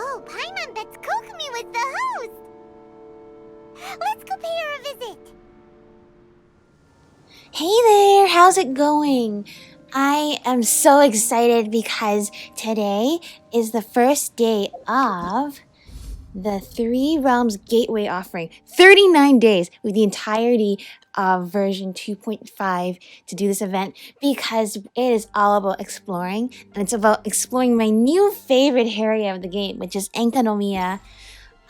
Oh, Paimon bets Kokumi was the host! Let's go pay her a visit! Hey there, how's it going? I am so excited because today is the first day of the Three Realms Gateway offering. 39 days with the entirety of version 2.5 to do this event because it is all about exploring, and it's about exploring my new favorite area of the game, which is Enkanomiya.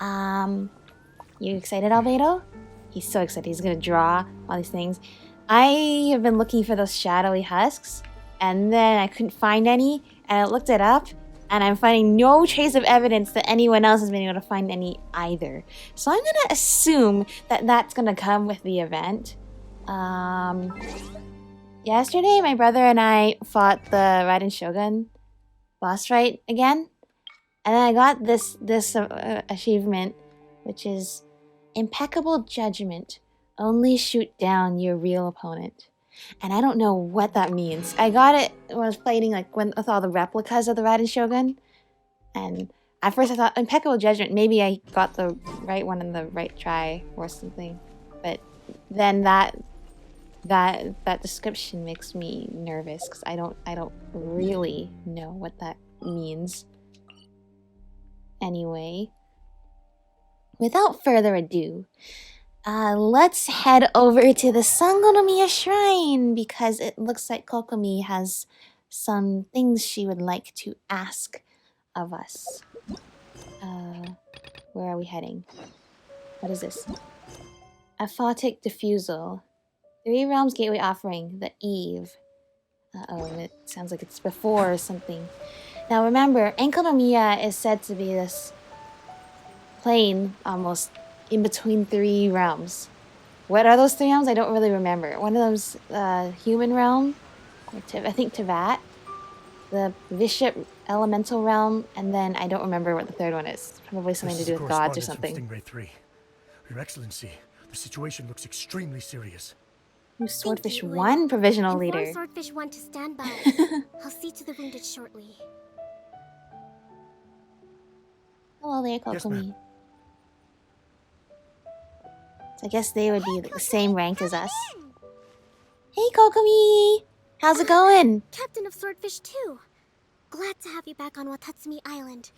You excited, Albedo? He's so excited. He's gonna draw all these things. I have been looking for those Shadowy Husks, and then I couldn't find any, and I looked it up, and I'm finding no trace of evidence that anyone else has been able to find any either. So I'm gonna assume that that's gonna come with the event. Yesterday, my brother and I fought the Raiden Shogun boss fight again, and then I got this achievement, which is Impeccable Judgment. Only shoot down your real opponent. And I don't know what that means. I got it when I was playing with all the replicas of the Raiden Shogun. And at first I thought Impeccable Judgment, maybe I got the right one in the right try or something. But then that description makes me nervous because I don't really know what that means. Anyway, without further ado, let's head over to the Sangonomiya Shrine because it looks like Kokumi has some things she would like to ask of us. Where are we heading? What is this? Aphotic Diffusal. Three Realms Gateway offering, the Eve. Uh-oh, it sounds like it's before or something. Now remember, Enkanomiya is said to be this plane almost in between three realms. What are those three realms? I don't really remember. One of them's human realm, I think Tevat, the bishop elemental realm, and then I don't remember what the third one is. Probably something to do with gods or something. Stingray 3. Your Excellency, the situation looks extremely serious. Who's Swordfish 1 provisional leader? Inform Swordfish 1 to stand by. I'll see to the wounded shortly. Hello there, Kokumi. Yes, So I guess they would be the same rank as us. Hey, Kokumi! How's it going? Captain of Swordfish 2. Glad to have you back on Watatsumi Island.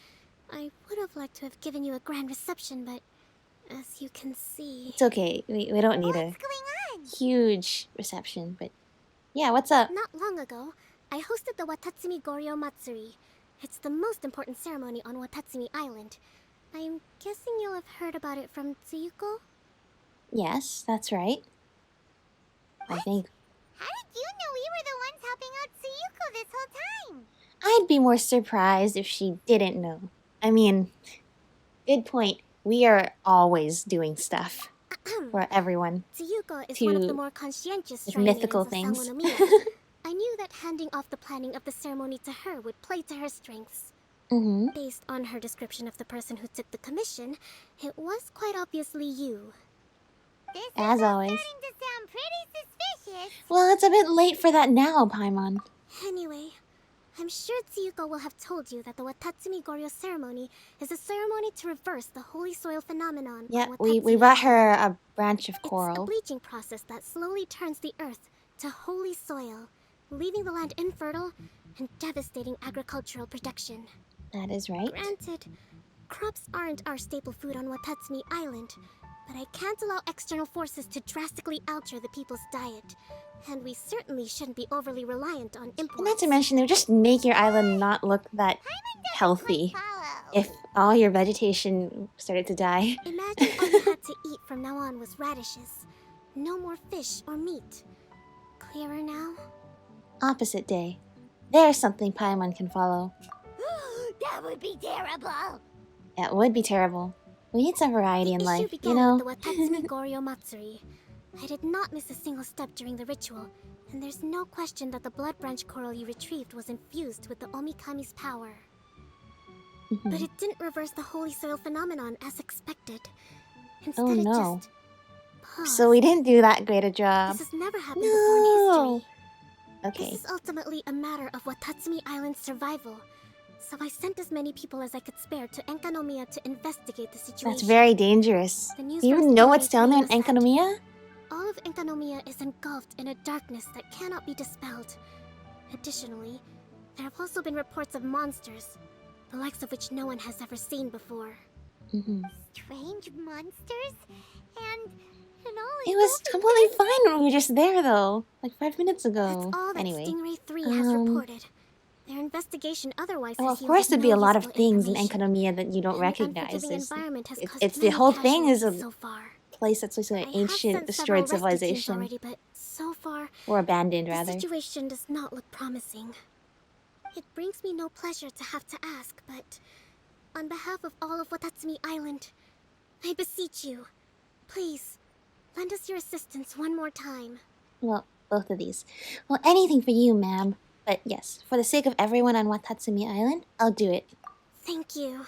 I would have liked to have given you a grand reception, but as you can see... It's okay. We don't need a huge reception, but... Yeah, what's up? Not long ago, I hosted the Watatsumi Goryo Matsuri. It's the most important ceremony on Watatsumi Island. I'm guessing you'll have heard about it from Tsuyuko? Yes, that's right. I think. How did you know we were the ones helping out Tsuyuko this whole time? I'd be more surprised if she didn't know. I mean, good point. We are always doing stuff for everyone. Tsuyuko is one of the more conscientious mythical things. I knew that handing off the planning of the ceremony to her would play to her strengths. Based on her description of the person who took the commission, it was quite obviously you. This As always. Starting to sound pretty suspicious. Well, it's a bit late for that now, Paimon. Anyway, I'm sure Tsuyuko will have told you that the Watatsumi Goryo ceremony is a ceremony to reverse the holy soil phenomenon. Yeah, we brought her a branch of coral. It's a bleaching process that slowly turns the earth to holy soil, leaving the land infertile and devastating agricultural production. That is right. Granted, crops aren't our staple food on Watatsumi Island, but I can't allow external forces to drastically alter the people's diet, and we certainly shouldn't be overly reliant on imports. And not to mention, it would just make your island not look that healthy if all your vegetation started to die. Imagine all you had to eat from now on was radishes. No more fish or meat. Clearer now? Opposite day. There's something Paimon can follow. That would be terrible! It would be terrible. We need some variety in life, you know? The Watatsumi Goryo Matsuri. I did not miss a single step during the ritual, and there's no question that the blood branch coral you retrieved was infused with the Omikami's power. But it didn't reverse the holy soil phenomenon as expected. Instead, oh it no. just paused. So we didn't do that great a job. This has never happened before in history. Okay. This is ultimately a matter of Watatsumi Island's survival. So I sent as many people as I could spare to Enkanomiya to investigate the situation. That's very dangerous. The Do news you from even know what's Stingray down there in 3 was that Enkanomiya? all of Enkanomiya is engulfed in a darkness that cannot be dispelled. Additionally, there have also been reports of monsters, the likes of which no one has ever seen before. Strange monsters? And all It was completely fine when we were just there, though. Like 5 minutes That's ago. all that Anyway. Stingray 3 has reported. Their investigation otherwise Well, has of course yielded there'd be a no lot of useful things in information. Enkanomiya that you don't And the recognize. unforgiving environment has caused It's the many whole thing is a casualties so far. place that's like an I have ancient, sent destroyed several rescue teams civilization. already, but so far, Or abandoned, the rather. situation does not look promising. It brings me no pleasure to have to ask, but on behalf of all of Watatsumi Island, I beseech you, please, lend us your assistance one more time. Well, both of these. Well, anything for you, ma'am. But yes, for the sake of everyone on Watatsumi Island, I'll do it. Thank you.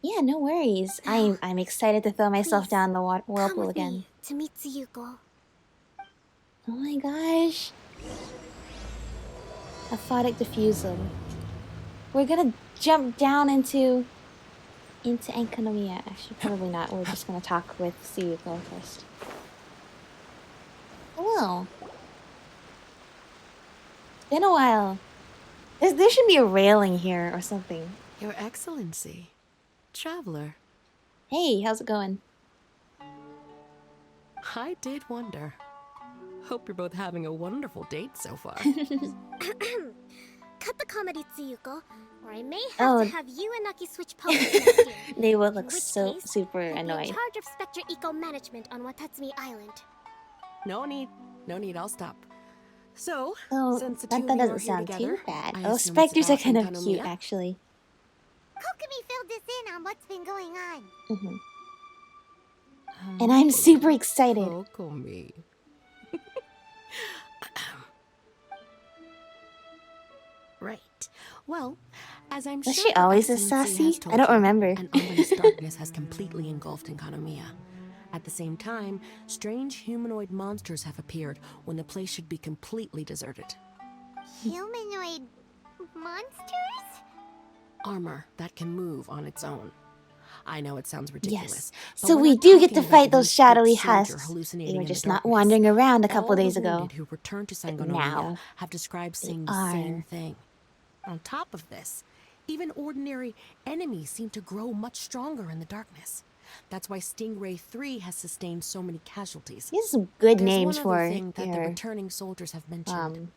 Yeah, no worries. I'm excited to throw myself Please, down the Come whirlpool with again. me to meet Tsuyuko. Oh my gosh. Aphotic Diffusal. We're gonna jump down into Enkanomiya. Actually, probably not. We're just gonna talk with Tsuyuko first. Hello. It's been a while. There should be a railing here or something. Your Excellency. Traveler. Hey, how's it going? I did wonder. Hope you're both having a wonderful date so far. Cut the comedy, Tsuyuko, or I may Oh. have to have you and Naki switch poses next year. They will In look which so case, super you'll be in annoyed. charge of Spectre Eco Management on Watatsumi Island. No need, I'll stop. So, Oh, since the that two of you doesn't are here sound together, too bad. I Oh, assume specters are it's kind about of cute, Enkanomiya? actually. Kokumi filled us in on what's been going on. And I'm super excited. Kokumi. Right. Well, as I'm Was sure she Her always this Excellency sassy? has I told don't you, remember. An ominous darkness has completely engulfed Enkanomiya. At the same time, strange humanoid monsters have appeared when the place should be completely deserted. Humanoid monsters? Armor that can move on its own. I know it sounds ridiculous. Yes. but So we're we not do get to talking about fight one those shadowy split soldier husks. hallucinating They were in the just not darkness. wandering around a couple All days the ago. wounded who returned to But Enkanomiya now, have described they seeing the are. same thing. On top of this, even ordinary enemies seem to grow much stronger in the darkness. That's why Stingray 3 has sustained so many casualties. These are some good There's names one for other thing that the your returning soldiers have mentioned.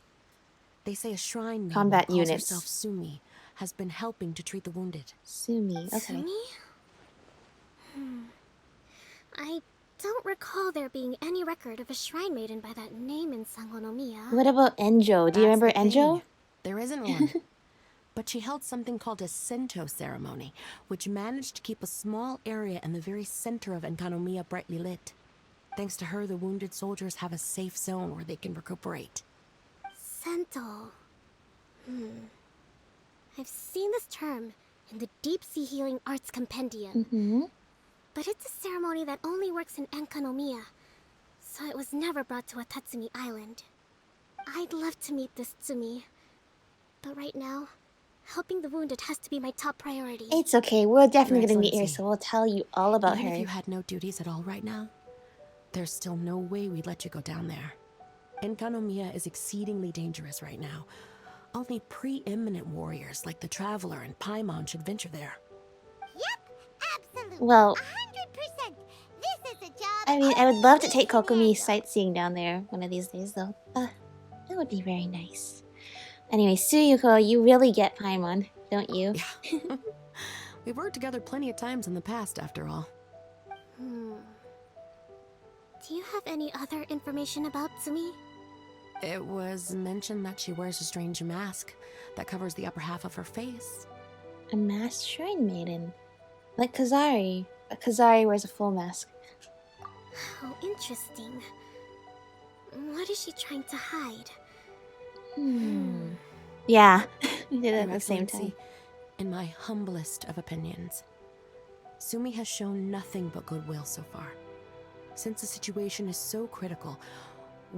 They say a shrine maiden combat who calls units. herself Tsumi has been helping to treat the wounded. Tsumi. Okay. Tsumi? I don't recall there being any record of a shrine maiden by that name in Sangonomiya. What about Enjou? Do you That's remember the thing. Enjou? There isn't one. But she held something called a Sento ceremony, which managed to keep a small area in the very center of Enkanomiya brightly lit. Thanks to her, the wounded soldiers have a safe zone where they can recuperate. Sento. I've seen this term in the Deep Sea Healing Arts Compendium. But it's a ceremony that only works in Enkanomiya, so it was never brought to Watatsumi Island. I'd love to meet this Tsumi, but right now, helping the wounded has to be my top priority. It's okay. We're definitely Your going to meet her, Excellency, so we'll tell you all about Even her. if you had no duties at all right now, there's still no way we'd let you go down there. Enkanomiya is exceedingly dangerous right now. Only preeminent warriors like the Traveler and Paimon should venture there. Yep, absolutely. Well, 100%. This is a job. I mean, I would love to only take we can Kokumi handle. sightseeing down there one of these days, though. That would be very nice. Anyway, Tsuyuko, you really get Paimon, don't you? Yeah. We've worked together plenty of times in the past, after all. Do you have any other information about Tsumi? It was mentioned that she wears a strange mask that covers the upper half of her face. A masked shrine maiden. Like Kazari. But Kazari wears a full mask. How interesting. What is she trying to hide? Yeah, we did it Your at the same time. Excellency, in my humblest of opinions, Tsumi has shown nothing but goodwill so far. Since the situation is so critical,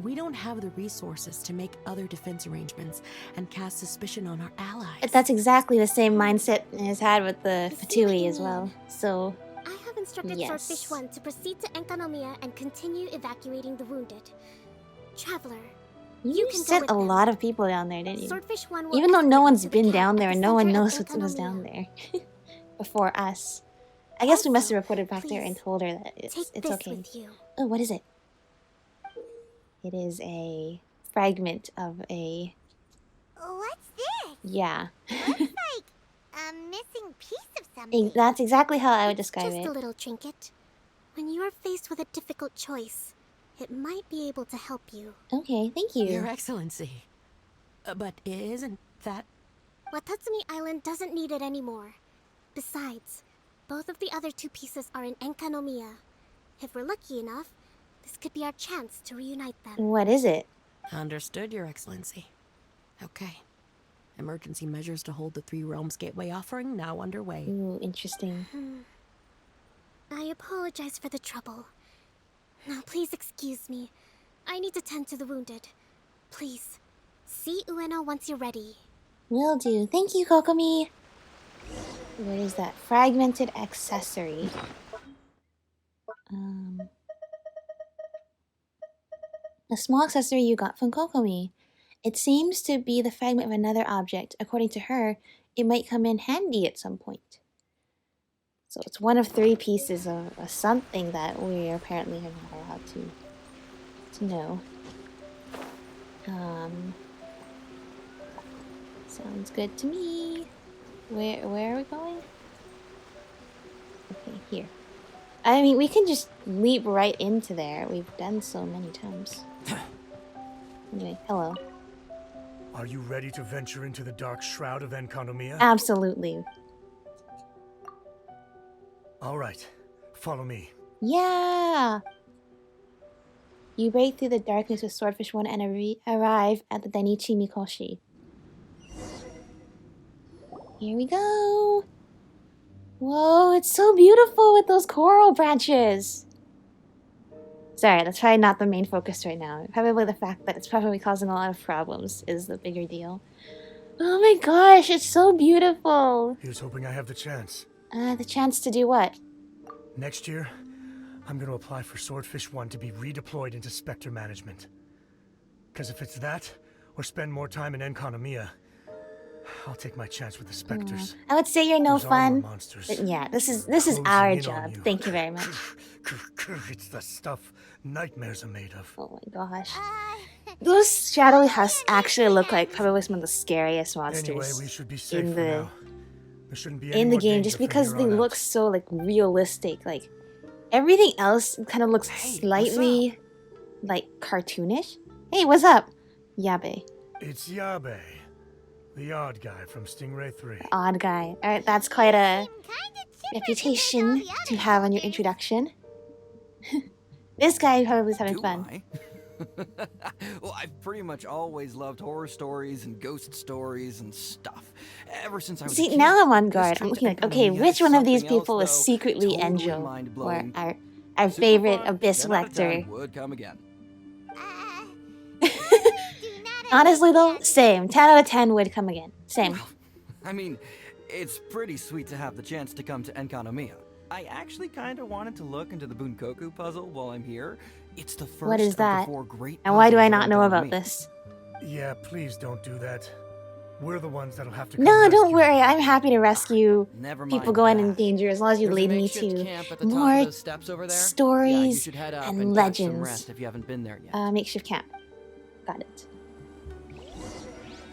We don't have the resources to make other defense arrangements and cast suspicion on our allies. That's exactly the same mindset has had with the I see what Fatui you as well. mean. So, I have instructed Yes. Swordfish 1 to proceed to Enkanomiya and continue evacuating the wounded. Traveler, you can go sent with a them. lot of people down there, didn't you? Swordfish 1 will Even though escort no you one's to the been camp down at there the and no one center of knows what was down Enkanomiya. there before us. I guess we must have Also, reported back there and please, told her that it's Take this okay. with you. Oh, what is it? It is a fragment of a... What's this? Yeah. Looks like a missing piece of something. That's exactly how I would describe Just it. a little trinket. When you are faced with a difficult choice, it might be able to help you. Okay, thank you. Your Excellency. But isn't that... Watatsumi Island doesn't need it anymore. Besides, both of the other two pieces are in Enkanomiya. If we're lucky enough, this could be our chance to reunite them. What is it? Understood, Your Excellency. Okay. Emergency measures to hold the Three Realms Gateway offering now underway. Ooh, interesting. I apologize for the trouble. Now, please excuse me. I need to tend to the wounded. Please, see Ueno once you're ready. Will do. Thank you, Kokomi. What is that? Fragmented accessory. A small accessory you got from Kokomi. It seems to be the fragment of another object. According to her, it might come in handy at some point. So it's one of 3 pieces of something that we apparently are not allowed to know. Sounds good to me. Where are we going? Okay, here. I mean, we can just leap right into there. We've done so many times. Anyway, hello. Are you ready to venture into the dark shroud of Enkanomiya? Absolutely. All right, follow me. Yeah! You break through the darkness with Swordfish 1 and arrive at the Dainichi Mikoshi. Here we go! Whoa, it's so beautiful with those coral branches! Sorry, that's probably not the main focus right now. Probably the fact that it's probably causing a lot of problems is the bigger deal. Oh my gosh, it's so beautiful! Here's hoping I have the chance. The chance to do what? Next year, I'm going to apply for Swordfish 1 to be redeployed into Spectre management. Because if it's that, or spend more time in Enkanomiya, I'll take my chance with the Spectres. I would say you're no Those armor fun. monsters. But yeah, this is Closing our in on job. you. Thank you very much. It's the stuff nightmares are made of. Oh my gosh. Uh, Those Shadowy Husks actually look like probably some of the scariest monsters Anyway, we should be safe in for the now. There shouldn't be any in the more game danger just from because here they on look out. so like realistic. Like everything else kind of looks Hey, slightly like cartoonish. Hey, what's up? Yabe. It's Yabe, the odd guy from Stingray 3. Odd guy. Alright, that's quite a seem kinda chipper reputation compared to all to the have other on your soldiers. introduction. This guy probably is having Do fun. I? Well, I've pretty much always loved horror stories and ghost stories and stuff. Ever since I was a See, kid. now I'm on This guard. I'm trip looking to like, okay, Enkanomiya which is one of these something else, people is though. secretly Totally Enjou? Or mind-blowing. our Super favorite fun. abyss 10 out of 10 collector. would come again. Do not Honestly though, understand. same. 10 out of 10 would come again. Same. I mean, it's pretty sweet to have the chance to come to Enkanomiya. I actually kind of wanted to look into the Bunkoku puzzle while I'm here. It's the first What is of the that? 4 great And why do I puzzles not of know about Enkanomiya. this? Yeah, please don't do that. We're the ones that'll have to come No, rescue don't you. worry. I'm happy to rescue Never people mind going in that. danger as long as you There's a lead me makeshift to camp at the top more of those steps over there. Yeah, you stories should head up and and catch some legends. rest if you haven't been there yet. Makeshift camp. Got it.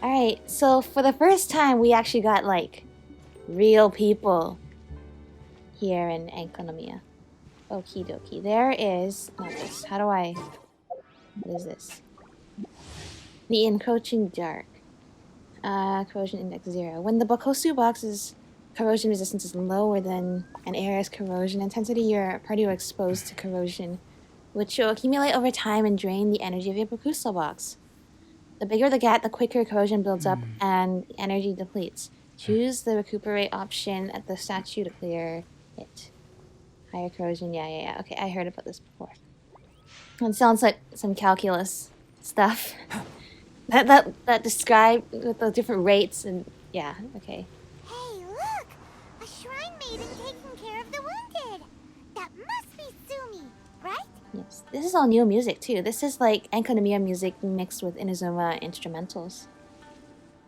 Alright, so for the first time, we actually got, like, real people here in Enkanomiya. Okie dokie. There is... Not this. How do I... What is this? The Encroaching Dark. Corrosion Index 0. When the Bokuso Box's corrosion resistance is lower than an area's corrosion intensity, your party are exposed to corrosion, which will accumulate over time and drain the energy of your Bokuso Box. The bigger the gap, the quicker corrosion builds up and the energy depletes. Choose the recuperate option at the statue to clear it. Higher corrosion, yeah. Okay, I heard about this before. It sounds like some calculus stuff that describe with the different rates and yeah, okay. Hey, look! A shrine maiden taking care of the wounded! That must be Tsumi, right? Yes, this is all new music too. This is like Enkanomiya music mixed with Inazuma instrumentals.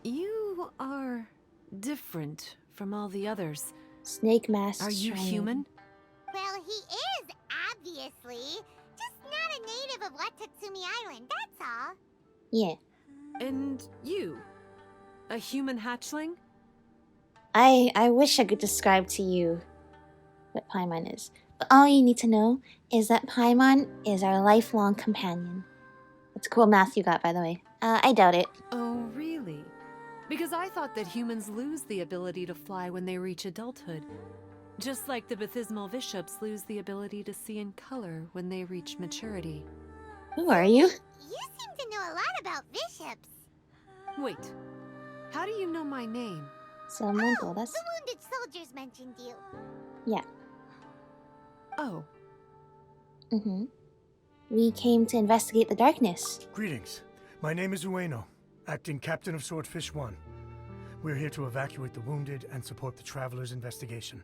You are different from all the others. Snake Mask. Are you Shrine human? Well, he is, obviously. Just not a native of Watatsumi Island, that's all. Yeah. And you? A human hatchling? I wish I could describe to you what Paimon is. But all you need to know is that Paimon is our lifelong companion. That's cool math you got, by the way. I doubt it. Oh, really? Because I thought that humans lose the ability to fly when they reach adulthood. Just like the Bathysmal Bishops lose the ability to see in color when they reach maturity. Who are you? You seem to know a lot about bishops. Wait, how do you know my name? Someone told us. The wounded soldiers mentioned you. Yeah. Oh, Mm-hmm. We came to investigate the darkness. Greetings. My name is Ueno, acting captain of Swordfish 1. We're here to evacuate the wounded and support the traveler's investigation.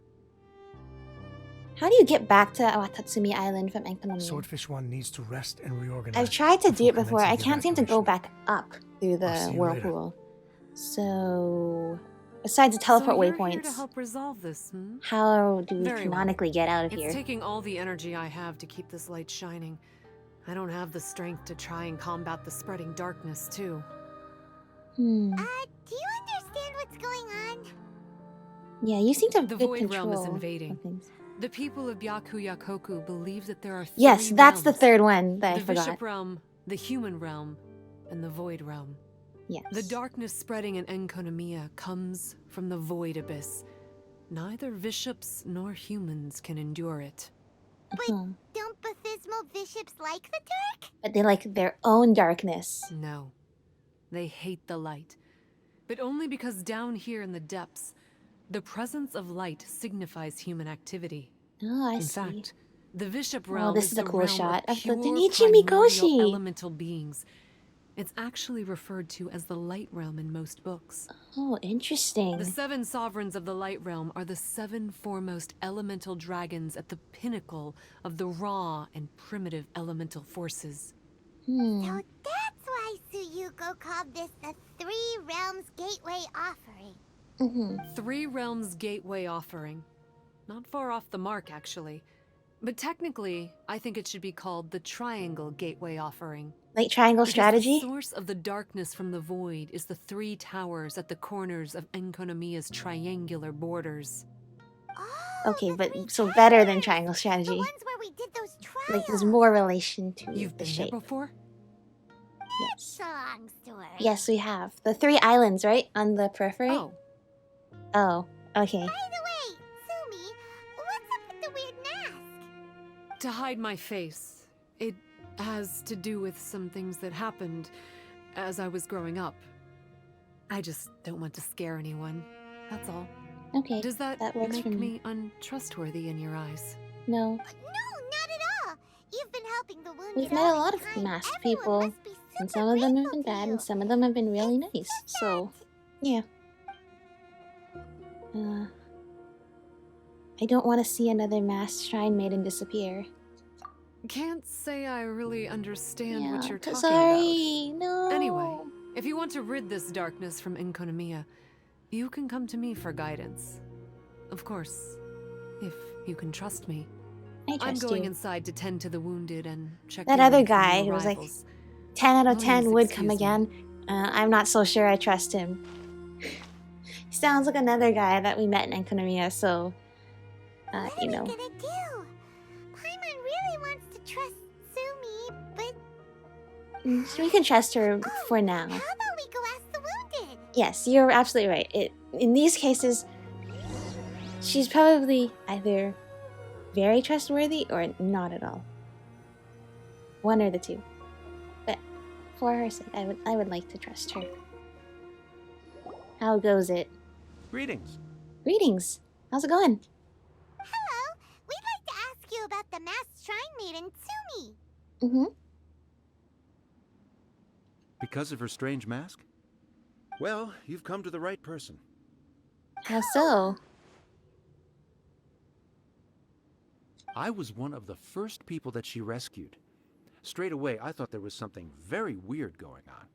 How do you get back to Watatsumi Island from Enkanomiya? Swordfish 1 needs to rest and reorganize. I've tried to do it before. I commencing the can't seem to go evacuation. back up through I'll the see you whirlpool. So, besides the teleport so you're here to waypoints, help resolve this, hmm? how do we Very well. canonically get out of It's here? taking all the energy I have to keep this light shining. I don't have the strength to try and combat the spreading darkness, too. Do you understand what's going on? Yeah, you seem to have The good Void control Realm is invading. of things. The people of Byakuyakoku believe that there are three Yes, that's the realms. third one that I The forgot. Bishop Realm, the Human Realm, and the Void Realm. Yes. The darkness spreading in Enkanomiya comes from the Void Abyss. Neither bishops nor humans can endure it. Uh-huh. Don't Bathysmal bishops like the dark? But they like their own darkness. No. They hate the light. But only because down here in the depths, the presence of light signifies human activity. Oh, I In see. fact, the Bishop Oh, Realm this is is a the cool realm shot of of the pure Denichi primordial Mikoshi. elemental beings. It's actually referred to as the Light Realm in most books. Oh, The interesting. 7 sovereigns of the Light Realm are the 7 foremost elemental dragons at the pinnacle of the raw and primitive elemental forces. Hmm. So that's why Suyuko called this the Three Realms Gateway Offering. Mm-hmm. 3 Realms Gateway Offering. Not far off the mark, actually. But technically, I think it should be called the Triangle Gateway Offering. Like triangle Because strategy? the source of the darkness from the void is the 3 towers at the corners of Enkanomiya's triangular borders. Oh, Okay, the but three so better than towers! triangle The strategy. ones where we did those trials. Like there's more relation to You've the been there shape. before? Yes. It's a long story. Yes, we have. The 3 islands, right? On the periphery? Oh, Oh, okay. By the way, Tsumi, what's up with the weird mask? to hide my face. It has to do with some things that happened as I was growing up. I just don't want to scare anyone. That's all. Okay, Does that works make for me. me untrustworthy in your eyes? No. No, not at all. You've been helping the wounded. We've met all a lot this of time. masked Everyone people, must be and super some of them have grateful been to bad, you. and some of them have been really It's nice. just So, that- yeah. I don't want to see another masked shrine maiden disappear. Can't say I really understand what you're talking Kazari, no. about. Anyway, if you want to rid this darkness from Enkanomiya, you can come to me for guidance. Of course, if you can trust me. I I'm trust going you. inside to tend to the wounded and check That in other for guy new who was like, arrivals. 10 out of Please 10 would come excuse me. again. I'm not so sure I trust him. He sounds like another guy that we met in Enkanomiya, so, What you are know. we gonna do? Paimon really wants to trust Tsumi, but We can trust her for now. how about we go ask the wounded? Yes, you're absolutely right. In these cases, she's probably either very trustworthy or not at all. One or the two. But for her sake, I would like to trust her. How goes it? Greetings. Greetings. How's it going? Hello, we'd like to ask you about the masked shrine maiden Tsumi. Mm-hmm. Because of her strange mask? Well, you've come to the right person. How so? I was one of the first people that she rescued. Straight away, I thought there was something very weird going on.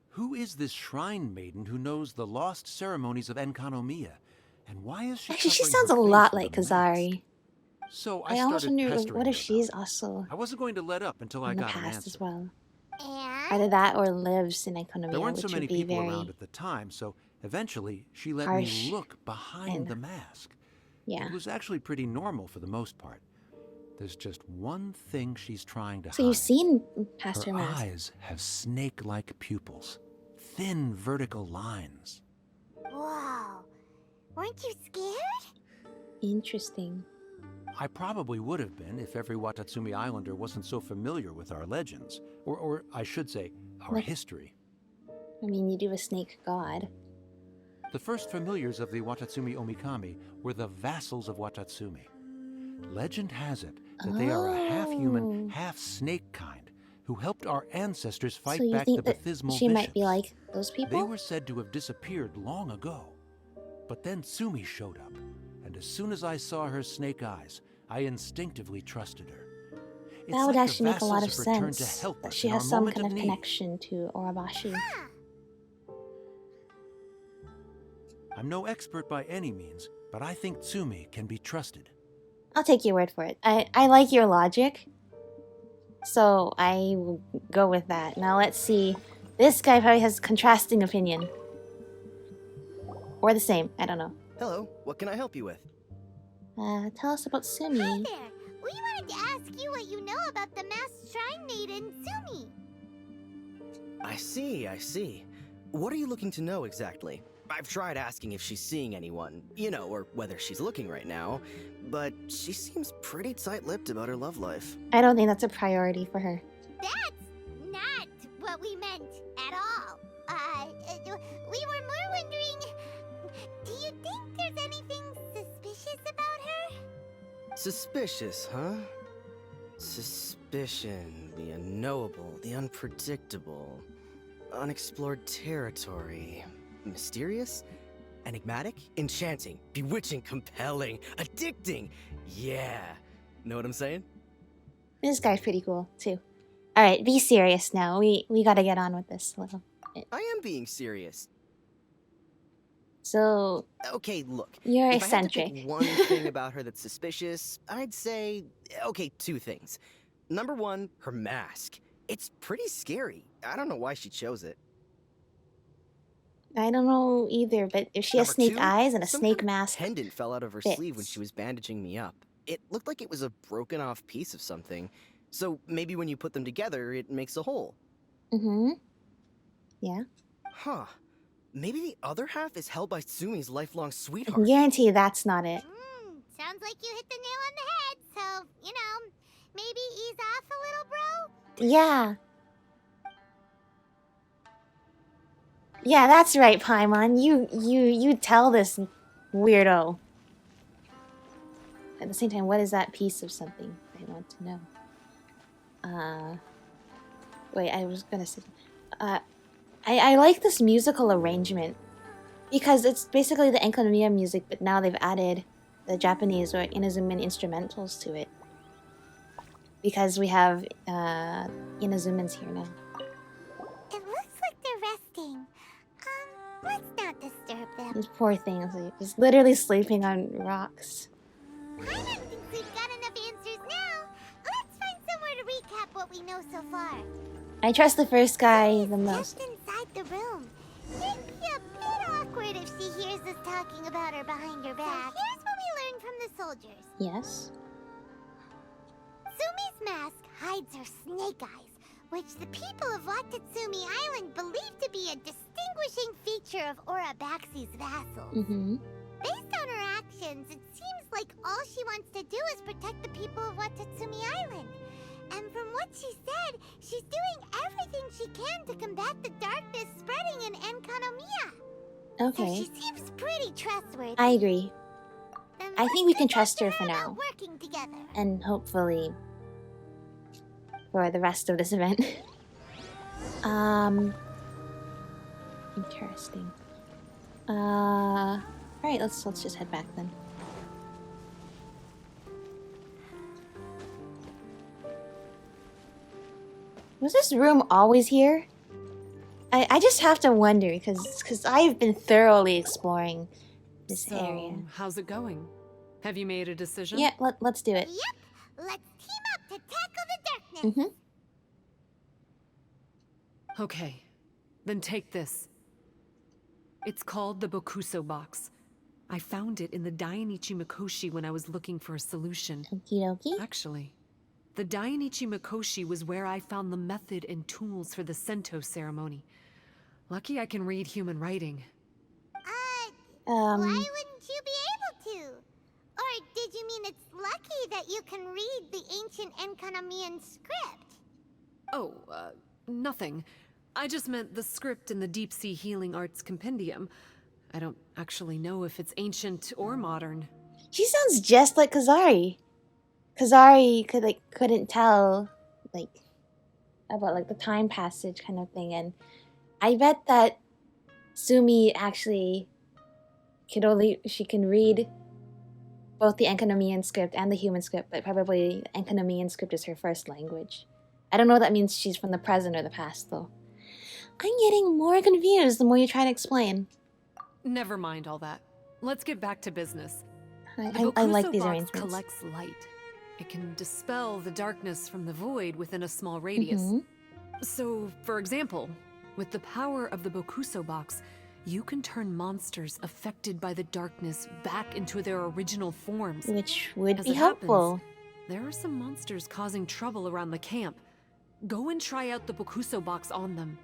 Who is this shrine maiden who knows the lost ceremonies of Enkanomiya? And why is she Actually, she covering sounds her a face lot with like a mask? Kazari. So I I almost started wonder, pestering what her if she's about it. also I wasn't going to let up until I in the got an past answer. as well. And? Either that or lives in There Enkanomiya, weren't which so many would be people very... around at the time, so eventually she let harsh me look behind and- the mask. Yeah. It was actually pretty normal for the most part. There's just one thing she's trying to So hide. you've seen past Her her mask. eyes have snake-like pupils, thin vertical lines. Whoa. Weren't you scared? Interesting. I probably would have been if every Watatsumi Islander wasn't so familiar with our legends, or I should say, our Like- history. I mean, you do a snake god. The first familiars of the Watatsumi Omikami were the vassals of Watatsumi. Legend has it that they are a half-human, Oh. half-snake kind who helped our ancestors fight So you back the think that baptismal she might be bishops. like those people? They were said to have disappeared long ago. But then Tsumi showed up, and as soon as I saw her snake eyes, I instinctively trusted her. It's That would like the actually make a lot of vassals have returned sense. to help That us she in has our some moment kind of need. connection to Orabashi. I'm no expert by any means, but I think Tsumi can be trusted. I'll take your word for it. I like your logic. So I will go with that. Now let's see. This guy probably has contrasting opinion. Or the same. I don't know. Hello, what can I help you with? Tell us about Hi Tsumi. there. We wanted to ask you what you know about the masked shrine maiden, Tsumi. I see. What are you looking to know exactly? I've tried asking if she's seeing anyone, or whether she's looking right now, but she seems pretty tight-lipped about her love life. I don't think that's a priority for her. That's not what we meant at all. We were more wondering, do you think there's anything suspicious about her? Suspicious, huh? Suspicion, the unknowable, the unpredictable, unexplored territory. Mysterious? Enigmatic? Enchanting? Bewitching? Compelling? Addicting? Yeah. Know what I'm saying? This guy's pretty cool, too. Alright, be serious now. We gotta get on with this a little bit. I am being serious. So, Okay, look. you're If I had to eccentric. pick one thing about her that's suspicious, I'd say, okay, two things. Number one, her mask. It's pretty scary. I don't know why she chose it. I don't know either, but if she has Number snake two, eyes and a some snake kind of mask, pendant fell out of her sleeve when fits. she was bandaging me up. It looked like it was a broken off piece of something. So maybe when you put them together, it makes a whole. mm-hmm. Yeah. Huh. Maybe the other half is held by Tsumi's lifelong I sweetheart. can guarantee that's not it. Sounds like you hit the nail on the head, so, maybe ease off a little, bro? Yeah. Yeah, that's right, Paimon. You tell this weirdo. At the same time, what is that piece of something? I want to know. Wait, I was gonna say... I like this musical arrangement. Because it's basically the Enkanomiya music, but now they've added the Japanese or Inazuman instrumentals to it. Because we have Inazumans here now. It looks like they're resting. Let's not disturb them. These poor things, they're just literally sleeping on rocks. Paimon thinks we've got enough answers now. Let's find somewhere to recap what we know so far. I trust the first guy the most. Just inside the room. It'd be a bit awkward if she hears us talking about her behind her back. So here's what we learned from the soldiers. Yes? Tsumi's mask hides her snake eyes, which the people of Watatsumi Island believe to be a distinguishing feature of Orabaxi's vassals. Mm-hmm. Based on her actions, it seems like all she wants to do is protect the people of Watatsumi Island. And from what she said, she's doing everything she can to combat the darkness spreading in Enkanomiya. So Okay. she seems pretty trustworthy. I agree. Then I let's think we can get back trust to her for about now. Working together. And hopefully for the rest of this event. Interesting. Alright, let's just head back then. Was this room always here? I just have to wonder, because I've been thoroughly exploring this area. How's it going? Have you made a decision? Yeah, let's do it. Yep, let's team up to tackle the darkness. Okay, then take this. It's called the Bokuso Box. I found it in the Dainichi Mikoshi when I was looking for a solution. Okie dokie. Actually, the Dainichi Mikoshi was where I found the method and tools for the Sento ceremony. Lucky I can read human writing. Why wouldn't you be able to? Or did you mean it's lucky that you can read the ancient Enkanomiyan script? Oh, nothing. I just meant the script in the Deep Sea Healing Arts Compendium. I don't actually know if it's ancient or modern. She sounds just like Kazari. Kazari couldn't tell about the time passage kind of thing, and I bet that Tsumi actually she can read both the Enkanomiyan script and the human script, but probably the Enkanomiyan script is her first language. I don't know what that means she's from the present or the past though. I'm getting more confused the more you try to explain. Never mind all that. Let's get back to business. I like these Box arrangements. Collects light. It can dispel the darkness from the void within a small radius. So, for example, with the power of the Bokuso Box, you can turn monsters affected by the darkness back into their original forms. Which would As be it helpful. happens, there are some monsters causing trouble around the camp. Go and try out the Bokuso Box on them.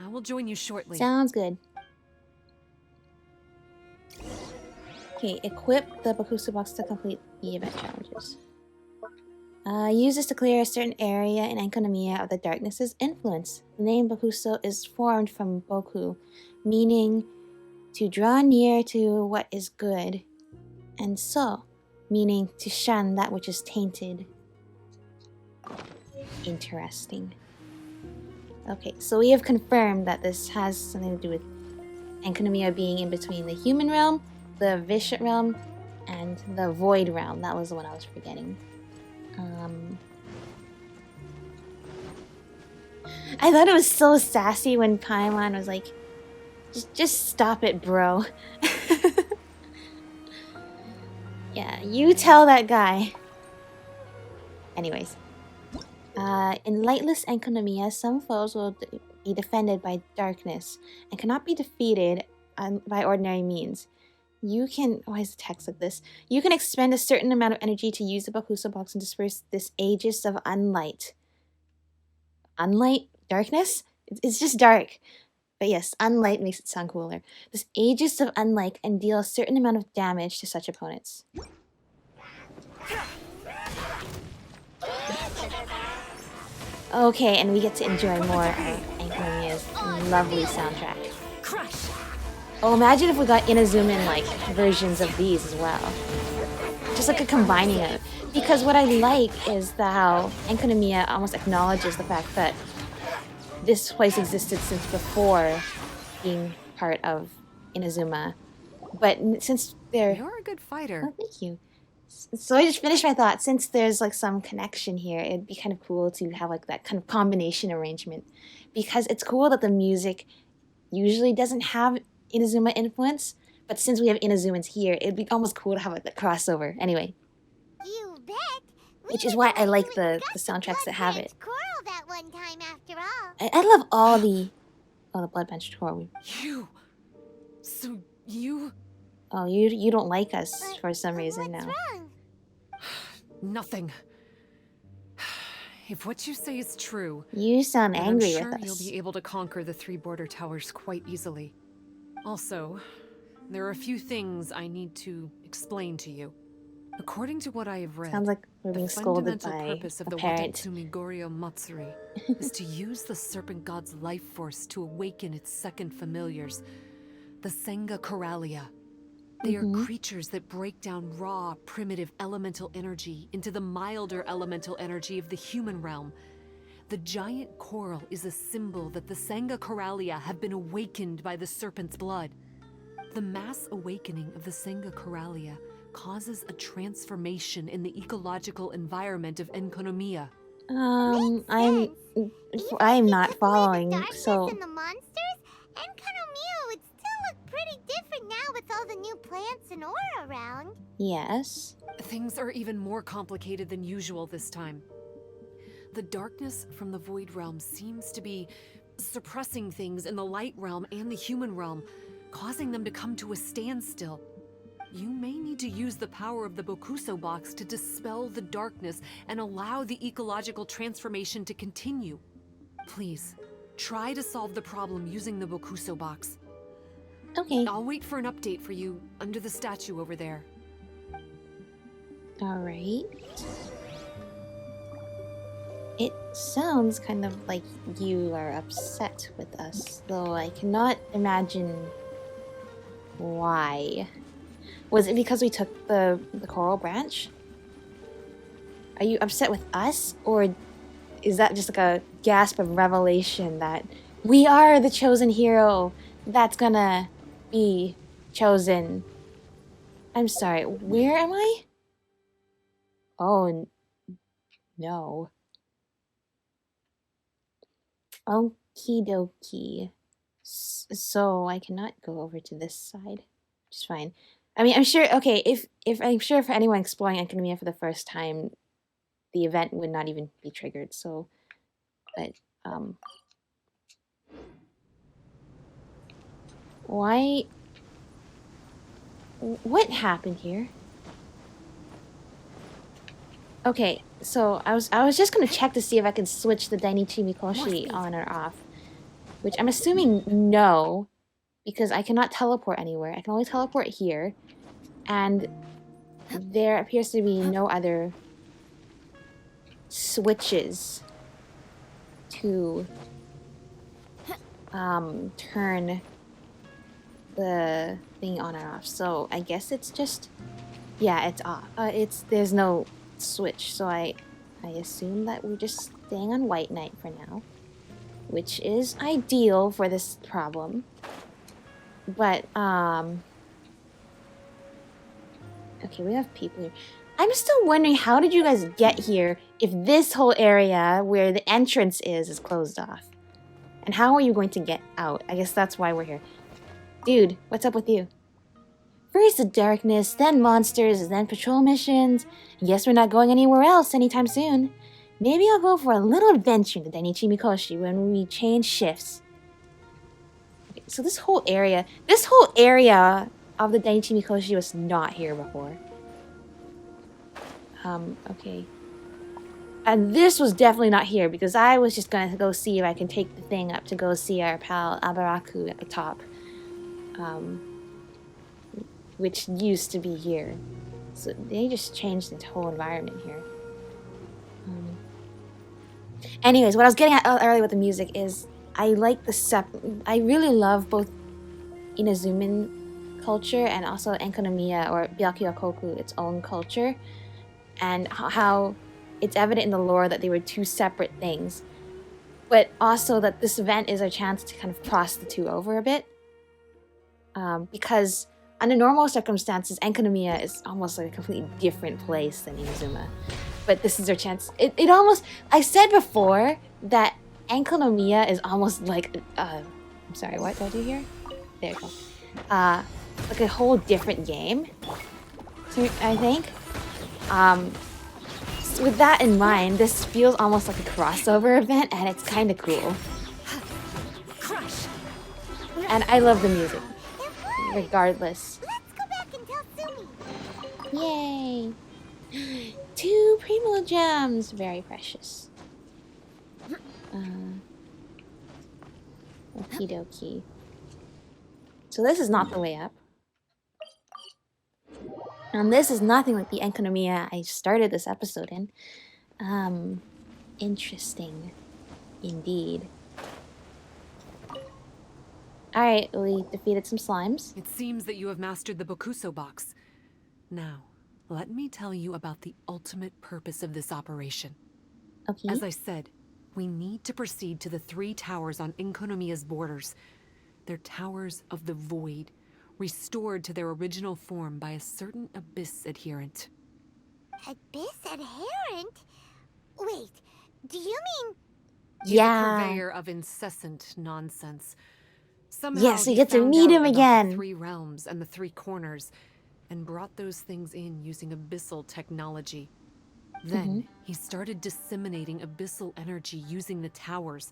I will join you shortly. Sounds good. Okay, equip the Bokuso Box to complete the event challenges. Use this to clear a certain area in Enkanomiya of the darkness's influence. The name Bokuso is formed from Boku, meaning to draw near to what is good, and so, meaning to shun that which is tainted. Interesting. Okay, so we have confirmed that this has something to do with Enkanomiya being in between the human realm, the Vicious realm, and the Void realm. That was the one I was forgetting. I thought it was so sassy when Paimon was like, just stop it, bro. Yeah, you tell that guy. Anyways. In lightless Enkanomiya, some foes will be defended by darkness and cannot be defeated by ordinary means. You can... Why is the text like this? You can expend a certain amount of energy to use the Bokuso Box and disperse this aegis of unlight. Unlight? Darkness? It's just dark. But yes, unlight makes it sound cooler. This aegis of unlight and deal a certain amount of damage to such opponents. Okay, and we get to enjoy more of Enkanomiya's lovely soundtrack. Crush! Oh, imagine if we got Inazuma versions of these as well. Just a combining it. Because what I like is how Enkanomiya almost acknowledges the fact that this place existed since before being part of Inazuma. But since they're... You're a good fighter. Oh, thank you. So I just finished my thought. Since there's some connection here, it'd be kind of cool to have that kind of combination arrangement. Because it's cool that the music usually doesn't have Inazuma influence, but since we have Inazumans here, it'd be almost cool to have that crossover. Anyway. You bet. Which is why I like the soundtracks that have it. Coral that one time after all. I love all the Blood Bench Tour. So you... Oh, you don't like us for some reason now. Wrong? Nothing. If what you say is true, You sound then angry I'm sure with you'll us. be able to conquer the 3 border towers quite easily. Also, there are a few things I need to explain to you. According to what I have read, Sounds like we're being the scolded fundamental by purpose of a the parent. Watetsume Goryo Matsuri is to use the serpent god's life force to awaken its second familiars, the Senga Coralia. They are creatures that break down raw, primitive elemental energy into the milder elemental energy of the human realm. The giant coral is a symbol that the Sangha Coralia have been awakened by the serpent's blood. The mass awakening of the Sangha Coralia causes a transformation in the ecological environment of Enkanomiya. I'm not following, so... And the monsters, Enkanomiya would still look pretty different now with all the new plants and ore around. Yes. Things are even more complicated than usual this time. The darkness from the Void Realm seems to be suppressing things in the Light Realm and the Human Realm, causing them to come to a standstill. You may need to use the power of the Bokuso Box to dispel the darkness and allow the ecological transformation to continue. Please, try to solve the problem using the Bokuso Box. Okay. I'll wait for an update for you under the statue over there. Alright. It sounds kind of like you are upset with us, though I cannot imagine why. Was it because we took the coral branch? Are you upset with us? Or is that just like a gasp of revelation that we are the chosen hero that's gonna be chosen? I'm sorry, where am I? Oh, no. Okie dokie. So I cannot go over to this side, which is fine. I mean, I'm sure. Okay, if I'm sure for anyone exploring Enkanomiya for the first time, the event would not even be triggered. So, but why? What happened here? Okay, so I was just gonna check to see if I can switch the Dainichi Mikoshi on or off, which I'm assuming no, because I cannot teleport anywhere. I can only teleport here, and there appears to be no other switches to turn the thing on and off. So I guess it's just, yeah, it's off. There's no switch, so I assume that we're just staying on White Knight for now, which is ideal for this problem. But okay, we have people here. I'm still wondering, how did you guys get here if this whole area where the entrance is closed off? And how are you going to get out? I guess that's why we're here. Dude, what's up with you? First the darkness, then monsters, then patrol missions. Guess we're not going anywhere else anytime soon. Maybe I'll go for a little adventure in the Dainichi Mikoshi when we change shifts. Okay, so this whole area of the Dainichi Mikoshi was not here before. Okay. And this was definitely not here because I was just gonna go see if I can take the thing up to go see our pal Abaraku at the top. Which used to be here. So they just changed the whole environment here. Anyways, what I was getting at earlier with the music is I like I really love both Inazuman culture and also Enkanomiya or Byakuyakoku, its own culture, and how it's evident in the lore that they were two separate things, but also that this event is our chance to kind of cross the two over a bit. Because under normal circumstances, Enkanomiya is almost like a completely different place than Inazuma. But this is our chance. It almost... I said before that Enkanomiya is almost like... I'm sorry, what did I do here? There you go. Like a whole different game, so I think. So with that in mind, this feels almost like a crossover event, and it's kind of cool. And I love the music, regardless. Let's go back and tell Yay! Tsumi. 2 Primo Gems! Very precious. Okie dokie. So this is not the way up. And this is nothing like the Enkanomiya I started this episode in. Interesting. Indeed. Alright, we defeated some slimes. It seems that you have mastered the Bokuso Box. Now, let me tell you about the ultimate purpose of this operation. Okay. As I said, We need to proceed to the 3 towers on Enkanomiya's borders. They're towers of the void, restored to their original form by a certain Abyss adherent. Abyss adherent? Wait, do you mean... He's a purveyor of incessant nonsense. Somehow yes, we he get to found meet out him about again. the 3 realms and the 3 corners, and brought those things in using abyssal technology. Then he started disseminating abyssal energy using the towers.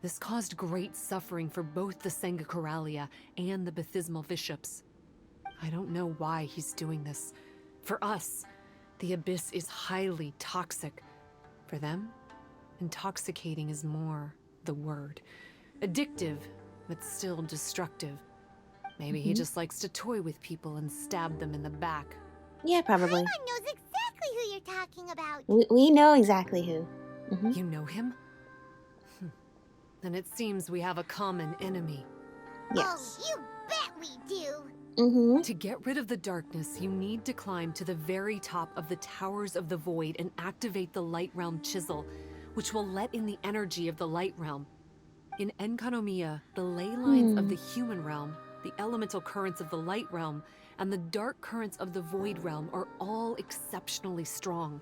This caused great suffering for both the Sangakaralia and the Baptismal Bishops. I don't know why he's doing this. For us, the abyss is highly toxic. For them, intoxicating is more the word. Addictive, but still destructive. Maybe he just likes to toy with people and stab them in the back. Yeah, probably. Paimon knows exactly who you're talking about. We know exactly who. You know him? Then it seems we have a common enemy. Yes. Oh, you bet we do. To get rid of the darkness, you need to climb to the very top of the Towers of the Void and activate the Light Realm Chisel, which will let in the energy of the Light Realm. In Enkanomiya, the ley lines of the human realm, the elemental currents of the Light Realm, and the dark currents of the Void Realm are all exceptionally strong.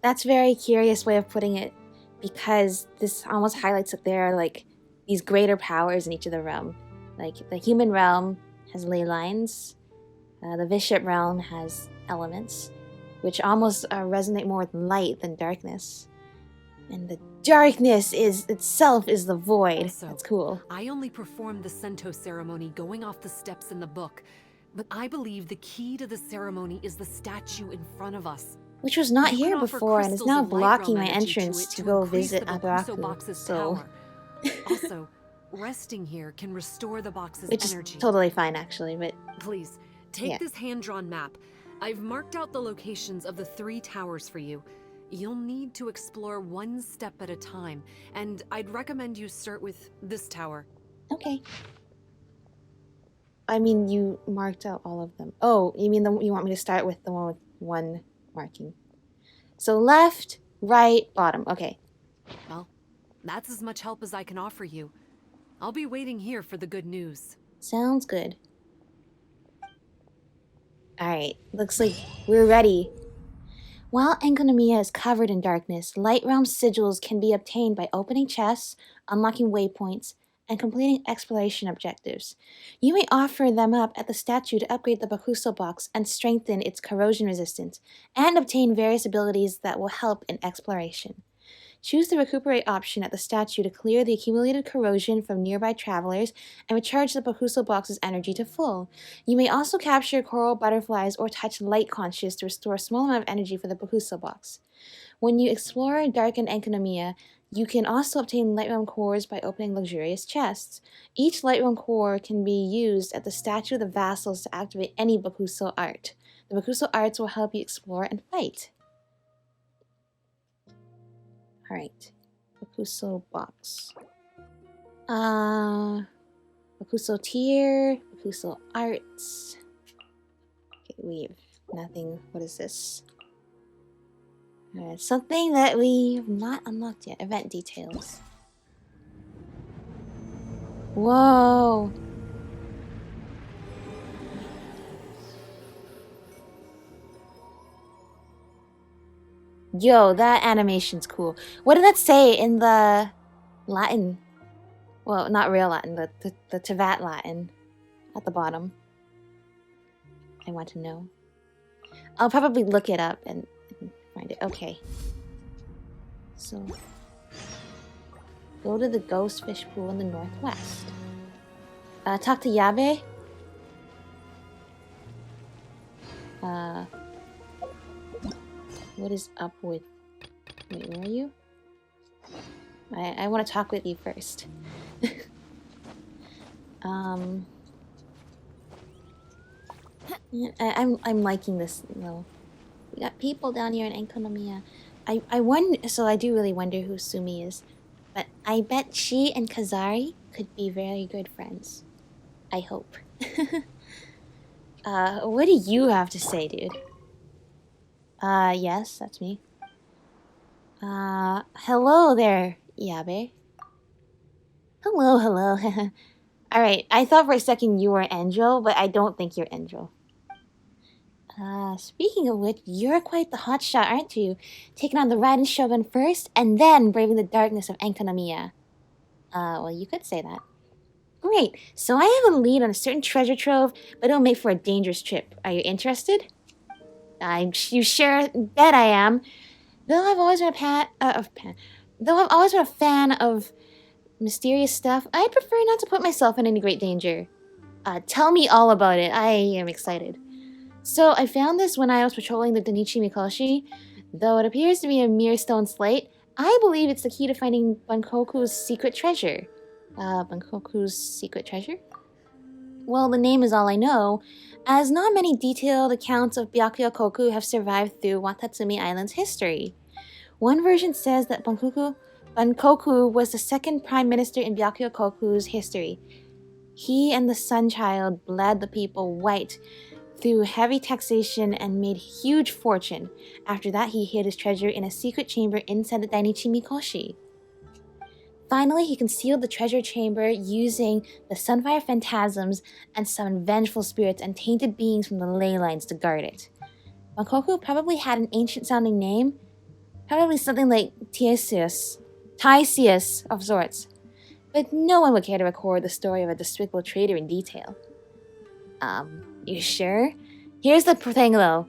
That's a very curious way of putting it, because this almost highlights that there are like these greater powers in each of the realm. Like the human realm has ley lines, the bishop realm has elements, which almost resonate more with light than darkness. And the darkness itself is the void. Also, that's cool. I only performed the Sento ceremony going off the steps in the book, but I believe the key to the ceremony is the statue in front of us. Which was not You can here offer before and is crystals now of light blocking realm my energy entrance it to go increase visit the Bokuso Abaraku. Box's So, power. Also, resting here can restore the box's which energy. is totally fine actually, but Please, take this hand-drawn map. I've marked out the locations of the 3 towers for you. You'll need to explore one step at a time, and I'd recommend you start with this tower. okay. I mean, you marked out all of them. Oh, you mean you want me to start with the one with 1 marking? So left, right, bottom. Okay. Well, that's as much help as I can offer you. I'll be waiting here for the good news. Sounds good. Alright, looks like we're ready. While Enkanomiya is covered in darkness, Light Realm sigils can be obtained by opening chests, unlocking waypoints, and completing exploration objectives. You may offer them up at the statue to upgrade the Bokuso Box and strengthen its corrosion resistance, and obtain various abilities that will help in exploration. Choose the recuperate option at the statue to clear the accumulated corrosion from nearby travelers and recharge the Bokuso Box's energy to full. You may also capture coral butterflies or touch light conches to restore a small amount of energy for the Bokuso Box. When you explore darkened Enkanomiya, you can also obtain Light Realm cores by opening luxurious chests. Each Light Realm core can be used at the statue of the vassals to activate any Bokuso art. The Bokuso arts will help you explore and fight. Alright, Bokuso Box. Bokuso tier, Bokuso arts. Okay, we've nothing. What is this? Something that we've not unlocked yet. Event details. Whoa! Yo, that animation's cool. What did that say in the Latin? Well, not real Latin, the Tevat Latin at the bottom. I want to know. I'll probably look it up and find it. Okay. So, go to the ghost fish pool in the northwest. Talk to Yabe. What is up with... Wait, where are you? I want to talk with you first. I'm liking this, though. We got people down here in Enkanomiya. I wonder... So I do really wonder who Tsumi is. But I bet she and Kazari could be very good friends. I hope. What do you have to say, dude? Yes, that's me. Hello there, Yabe. Hello. Alright, I thought for a second you were Enjou, but I don't think you're Enjou. Speaking of which, you're quite the hotshot, aren't you? Taking on the Raiden Shogun first, and then braving the darkness of Enkanomiya. Well, you could say that. Great, so I have a lead on a certain treasure trove, but it'll make for a dangerous trip. Are you interested? You sure bet I am. Though I've always been a fan of mysterious stuff, I prefer not to put myself in any great danger. Tell me all about it. I am excited. So I found this when I was patrolling the Danichi Mikoshi. Though it appears to be a mere stone slate, I believe it's the key to finding Bunkoku's secret treasure. Bunkoku's secret treasure? Well, the name is all I know, as not many detailed accounts of Byakuya have survived through Watatsumi Island's history. One version says that Bunkoku was the second prime minister in Byakuya history. He and the Sun Child bled the people white through heavy taxation and made huge fortune. After that, he hid his treasure in a secret chamber inside the Dainichi Mikoshi. Finally, he concealed the treasure chamber using the Sunfire Phantasms and summoned vengeful spirits and tainted beings from the ley lines to guard it. Bunkoku probably had an ancient-sounding name, probably something like Tysius of sorts, but no one would care to record the story of a despicable traitor in detail. You sure? Here's the thing though.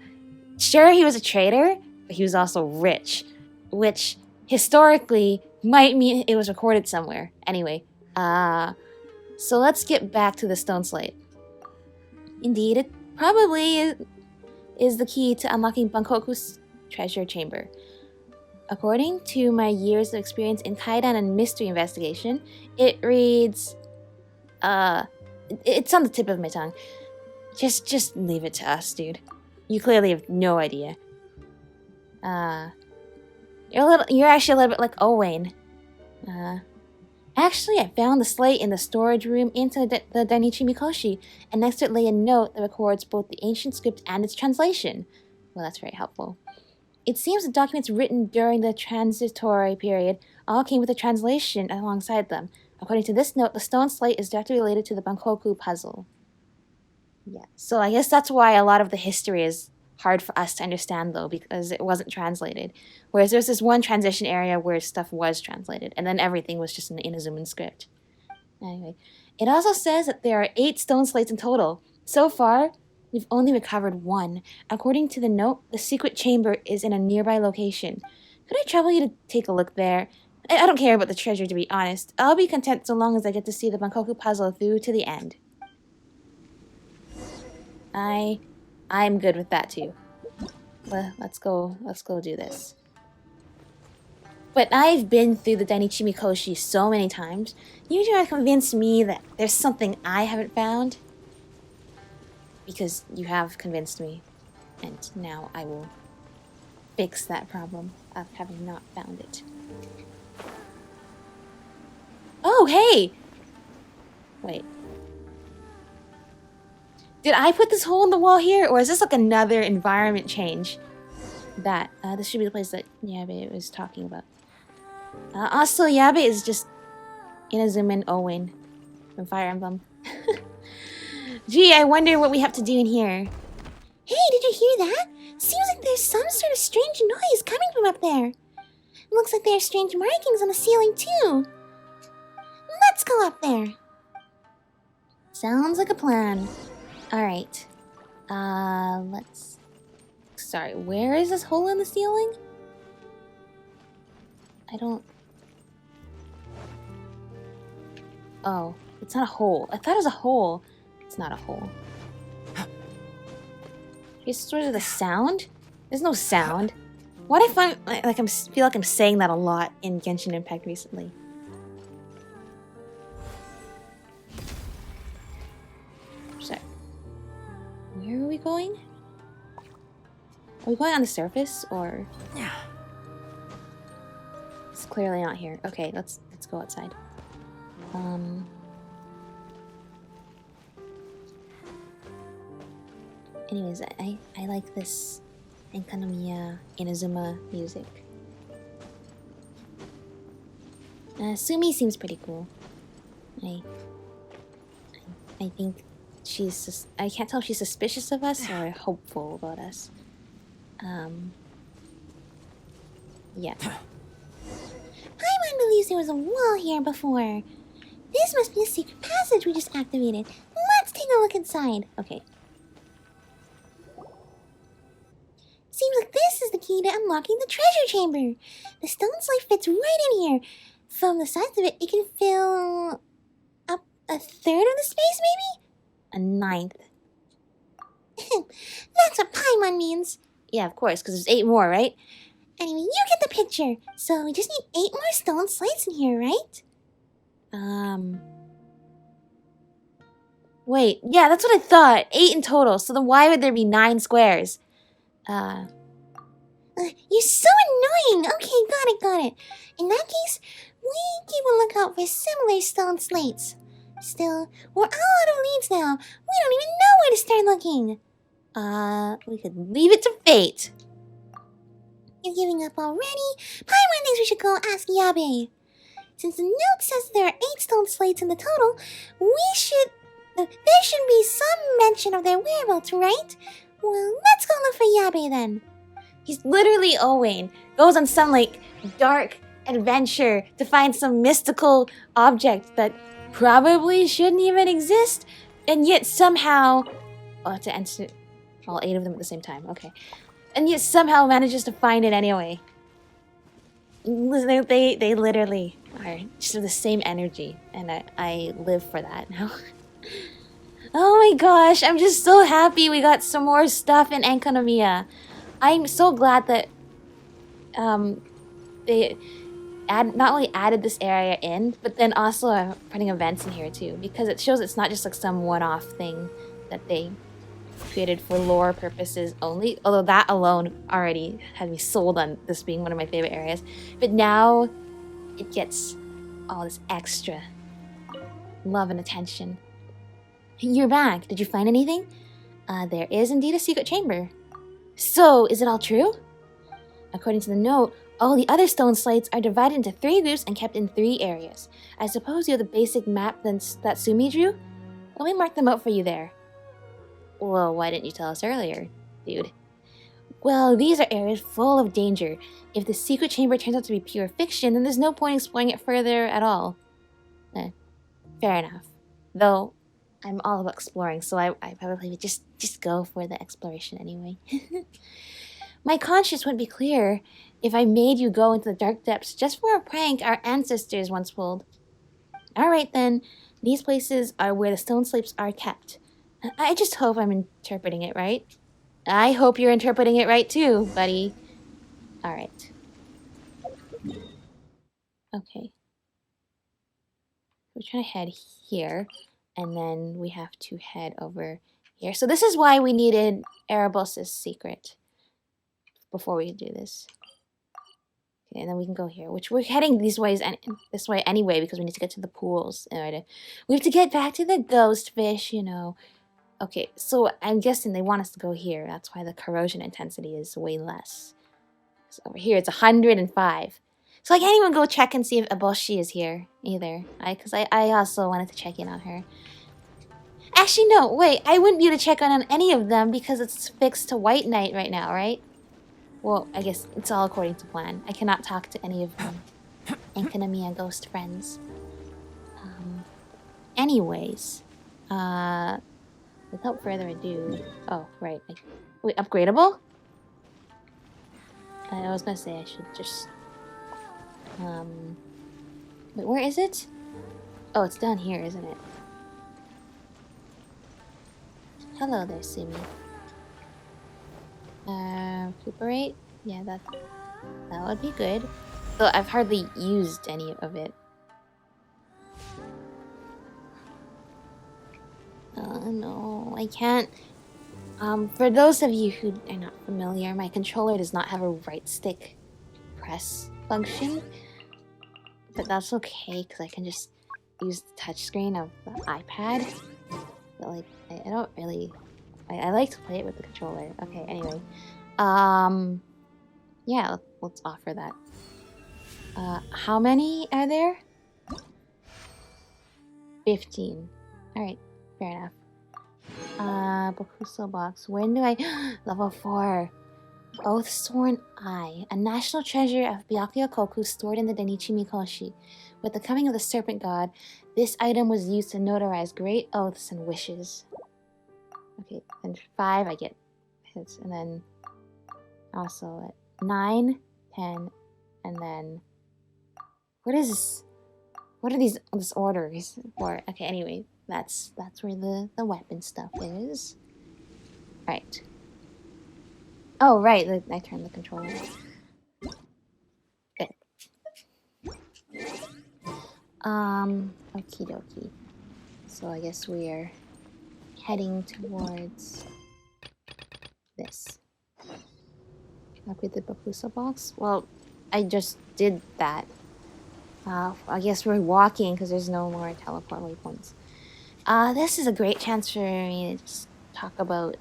Sure, he was a traitor, but he was also rich, which historically might mean it was recorded somewhere. Anyway, so let's get back to the stone slate. Indeed, it probably is the key to unlocking Bunkoku's treasure chamber. According to my years of experience in kaidan and mystery investigation, it reads, it's on the tip of my tongue. Just leave it to us, dude. You clearly have no idea. You're actually a little bit like Owain. Actually, I found the slate in the storage room inside the Dainichi Mikoshi, and next to it lay a note that records both the ancient script and its translation. Well, that's very helpful. It seems the documents written during the transitory period all came with a translation alongside them. According to this note, the stone slate is directly related to the Bunkoku puzzle. Yeah, so I guess that's why a lot of the history is hard for us to understand, though, because it wasn't translated. Whereas there's this one transition area where stuff was translated, and then everything was just in the Inazuman script. Anyway, it also says that there are 8 stone slates in total. So far, we've only recovered 1. According to the note, the secret chamber is in a nearby location. Could I trouble you to take a look there? I don't care about the treasure, to be honest. I'll be content so long as I get to see the Bunkoku puzzle through to the end. I'm good with that too. Well, let's go do this. But I've been through the Dainichi Mikoshi so many times. You try to convince me that there's something I haven't found. Because you have convinced me. And now I will fix that problem of having not found it. Oh, hey! Wait. Did I put this hole in the wall here, or is this like another environment change? That, this should be the place that Yabe was talking about. Also, Yabe is just Inazuma and Owain from Fire Emblem. Gee, I wonder what we have to do in here. Hey, did you hear that? Seems like there's some sort of strange noise coming from up there. Looks like there are strange markings on the ceiling, too. Let's go up there. Sounds like a plan. Alright. Let's... Sorry, where is this hole in the ceiling? I don't... Oh, it's not a hole. I thought it was a hole. It's not a hole. Is sort of the sound? There's no sound. Why do I find like I feel like I'm saying that a lot in Genshin Impact recently? So, where are we going? Are we going on the surface or? Yeah. It's clearly not here. Okay, let's go outside. Anyways, I like this Enkanomiya Inazuma music. Tsumi seems pretty cool. I think she's I can't tell if she's suspicious of us or hopeful about us. Yeah. Paimon believes there was a wall here before. This must be a secret passage we just activated. Let's take a look inside. Okay. Seems like this is the key to unlocking the treasure chamber. The stone slate fits right in here. From the size of it, it can fill up a third of the space, maybe? A ninth. That's what Paimon means. Yeah, of course, because there's 8 more, right? Anyway, you get the picture. So we just need 8 more stone slates in here, right? Wait, yeah, that's what I thought. 8 in total. So then why would there be 9 squares? You're so annoying. Okay, got it. In that case, we keep a lookout for similar stone slates. Still, we're all out of leads now. We don't even know where to start looking. We could leave it to fate. You're giving up already? Paimon thinks we should go ask Yabe. Since the note says there are 8 stone slates in the total, there should be some mention of their whereabouts, right? Well, let's go look for Yabe then. He's literally Owain. Goes on some, like, dark adventure to find some mystical object that probably shouldn't even exist, and yet somehow... Oh, to answer all 8 of them at the same time. Okay. And yet somehow manages to find it anyway. They literally are just the same energy, and I live for that now. Oh my gosh, I'm just so happy we got some more stuff in Enkanomiya. I'm so glad that they not only added this area in, but then also are putting events in here too, because it shows it's not just like some one-off thing that they created for lore purposes only, although that alone already had me sold on this being one of my favorite areas. But now it gets all this extra love and attention. You're back. Did you find anything? There is indeed a secret chamber. So, is it all true? According to the note, all the other stone slates are divided into 3 groups and kept in 3 areas. I suppose you have the basic map that Tsumi drew? Let me mark them out for you there. Well, why didn't you tell us earlier, dude? Well, these are areas full of danger. If the secret chamber turns out to be pure fiction, then there's no point exploring it further at all. Fair enough. Though, I'm all about exploring, so I probably would just go for the exploration anyway. My conscience wouldn't be clear if I made you go into the dark depths just for a prank our ancestors once pulled. Alright then, these places are where the stone slates are kept. I just hope I'm interpreting it right. I hope you're interpreting it right too, buddy. Alright. Okay. We're trying to head here, and then we have to head over here. So this is why we needed Erebos' secret before we do this. Okay, and then we can go here, which we're heading this way anyway because we need to get to the pools. We have to get back to the ghost fish, you know. Okay, so I'm guessing they want us to go here. That's why the corrosion intensity is way less. So over here, it's 105. So I can't even go check and see if Eboshi is here either. Because I also wanted to check in on her. Actually, no, wait. I wouldn't be able to check on any of them because it's fixed to White Knight right now, right? Well, I guess it's all according to plan. I cannot talk to any of them. Enkanomiya ghost friends. Anyways. Without further ado... Oh, right. Wait, upgradable? I was gonna say I should just... Wait, where is it? Oh, it's down here, isn't it? Hello there, Tsumi. Recuperate? Yeah, that would be good. Though I've hardly used any of it. Oh no, I can't. For those of you who are not familiar, my controller does not have a right stick press function. But that's okay, because I can just use the touchscreen of the iPad. But like, I don't really... I like to play it with the controller. Okay, anyway. Yeah, let's offer that. How many are there? 15. Alright, fair enough. Bokuso Box. When do I... Level 4. Oath-Sworn Eye. A national treasure of Byakuya-koku stored in the Denichi Mikoshi. With the coming of the Serpent God, this item was used to notarize great oaths and wishes. Okay, then 5 I get hits. And then also at 9, 10, and then... What is this? What are these orders for? Okay, anyway, that's where the weapon stuff is. Right. Oh, right, I turned the controller off. Good. Okie dokie. So I guess we're heading towards this. Upgrade the Bokuso Box? Well, I just did that. I guess we're walking because there's no more teleport waypoints. This is a great chance for me to just talk about,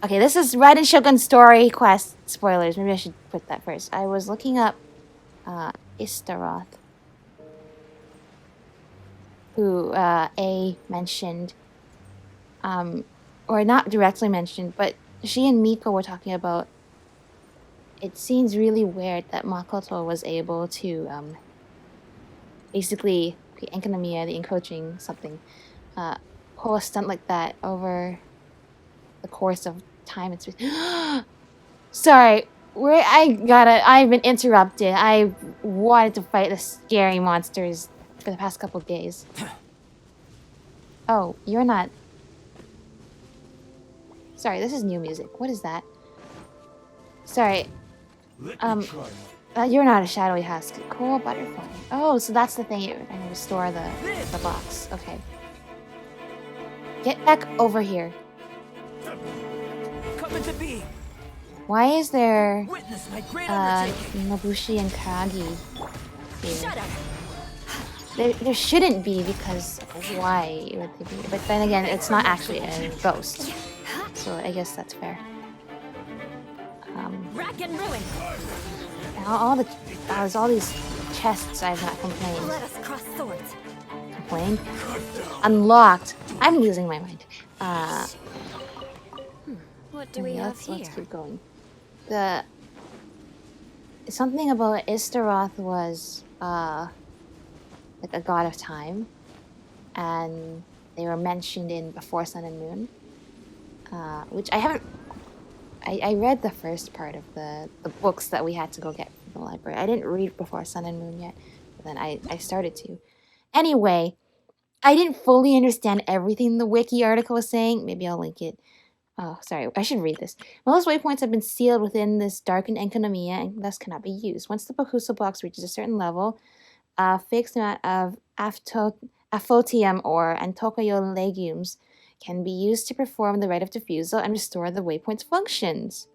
Okay, this is Red and Shogun story quest spoilers. Maybe I should put that first. I was looking up, Istaroth, who, A mentioned, or not directly mentioned, but she and Miko were talking about. It seems really weird that Makoto was able to, basically, Enkanomiya, the Encroaching something, pull a stunt like that over the course of time and space. Sorry, I've been interrupted. I wanted to fight the scary monsters for the past couple of days. Oh, you're not... Sorry, this is new music. What is that? Sorry. You're not a Shadowy Husk. Cool butterfly. Oh, so that's the thing. I need to store the box. Okay. Get back over here. Why is there Nobushi and Karagi here? There shouldn't be, because why would they be? But then again, it's not actually a ghost, so I guess that's fair. Rack and ruin. There's all these chests I've not complained. Let us cross swords. Complained? Unlocked. I'm losing my mind. What do we have here? Let's keep going. Something about Istaroth was like a god of time, and they were mentioned in Before Sun and Moon, which I haven't. I read the first part of the books that we had to go get from the library. I didn't read Before Sun and Moon yet, but then I started to. Anyway, I didn't fully understand everything the wiki article was saying. Maybe I'll link it. Oh, sorry, I should read this. Most waypoints have been sealed within this darkened Enkanomiya and thus cannot be used. Once the Bokuso Box reaches a certain level, a fixed amount of Aphotium ore and Tokayo legumes can be used to perform the rite of Diffusal and restore the waypoint's functions.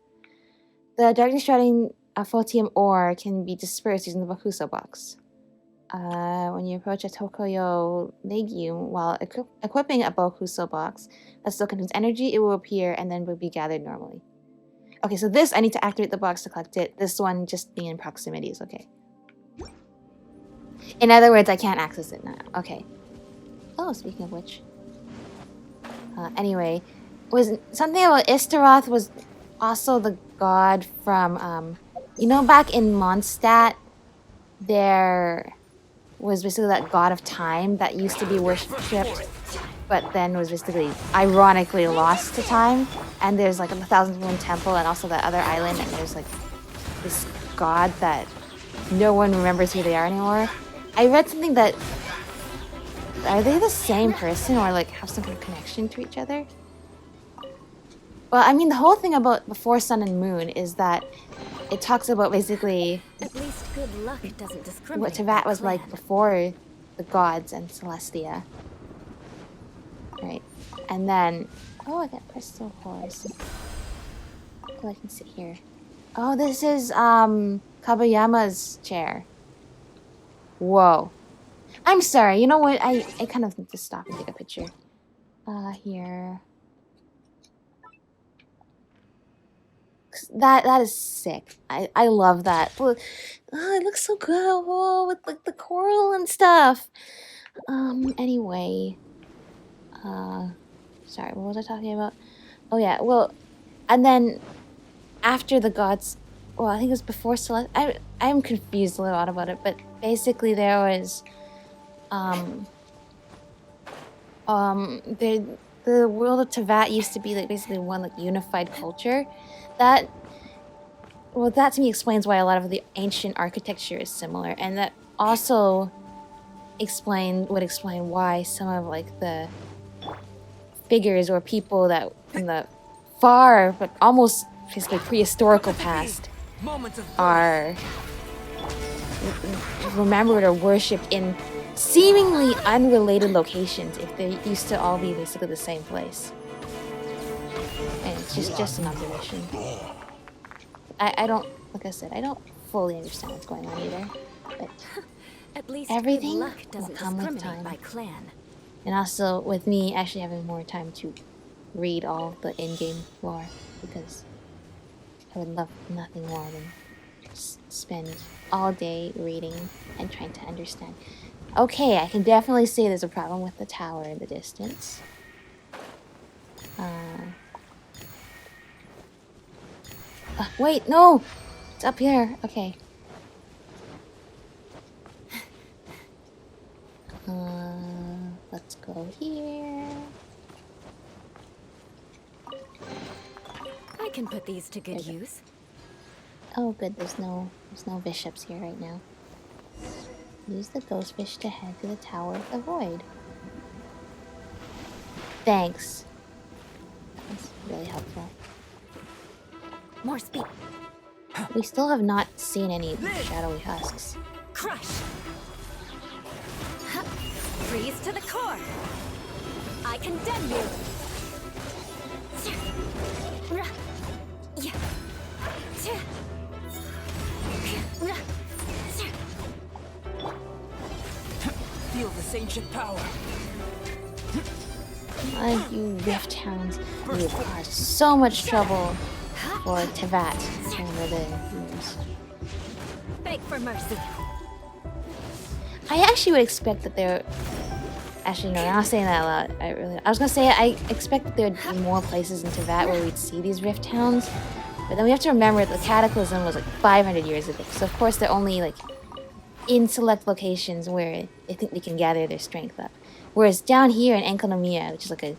The darkness shrouding Aphotium ore can be dispersed using the Bokuso Box. When you approach a Tokayo legume while equipping a Bokuso Box that still contains energy, it will appear and then will be gathered normally. Okay, so this, I need to activate the box to collect it. This one, just being in proximity is okay. In other words, I can't access it now. Okay. Oh, speaking of which. Anyway, was something about Istaroth was also the god from, you know, back in Mondstadt, there was basically that god of time that used to be worshipped, but then was basically ironically lost to time. And there's like a 1,000-year temple and also that other island, and there's like this god that no one remembers who they are anymore. I read something that, are they the same person or like have some kind of connection to each other? Well, I mean, the whole thing about Before Sun and Moon is that it talks about basically At least good luck doesn't discriminate. what Teyvat was like before the gods and Celestia. Right. And then, oh, I got Crystal Horse. Oh, I can sit here. Oh, this is Kabayama's chair. Whoa. I'm sorry, you know what? I kind of need to stop and take a picture. Here. That is sick. I love that. Oh, it looks so good. Oh, with like the coral and stuff. Anyway. Sorry, what was I talking about? Oh yeah, well, and then after the gods, well, I think it was before Celeste. I'm confused a lot about it, but basically there was, the world of Teyvat used to be like basically one like unified culture. That to me explains why a lot of the ancient architecture is similar, and that also would explain why some of like the figures or people that from the far but almost basically prehistorical past are remembered or worshipped in seemingly unrelated locations if they used to all be basically the same place. And it's just an observation. I don't, like I said, I don't fully understand what's going on either. But At least everything good luck will doesn't come with discriminate time. by clan. And also with me actually having more time to read all the in-game lore, because I would love nothing more than just spend all day reading and trying to understand. Okay, I can definitely see there's a problem with the tower in the distance. Wait, no! It's up here. Okay. Let's go here. I can put these to good use. Oh, good. There's no bishops here right now. Use the ghost fish to head to the Tower of the Void. Thanks. That was really helpful. More speed. We still have not seen any Shadowy Husks. Crush. Freeze to the core. I condemn you. Feel this ancient power. You rift hounds, you caused so much trouble for Teyvat over the years. Beg for mercy. I actually would expect that there. Actually, no, I'm not saying that a lot. I was gonna say I expect that there would be more places in Teyvat where we'd see these rift hounds, but then we have to remember that the Cataclysm was like 500 years ago. So of course they're only like in select locations where they think they can gather their strength up. Whereas down here in Enkanomiya, which is like a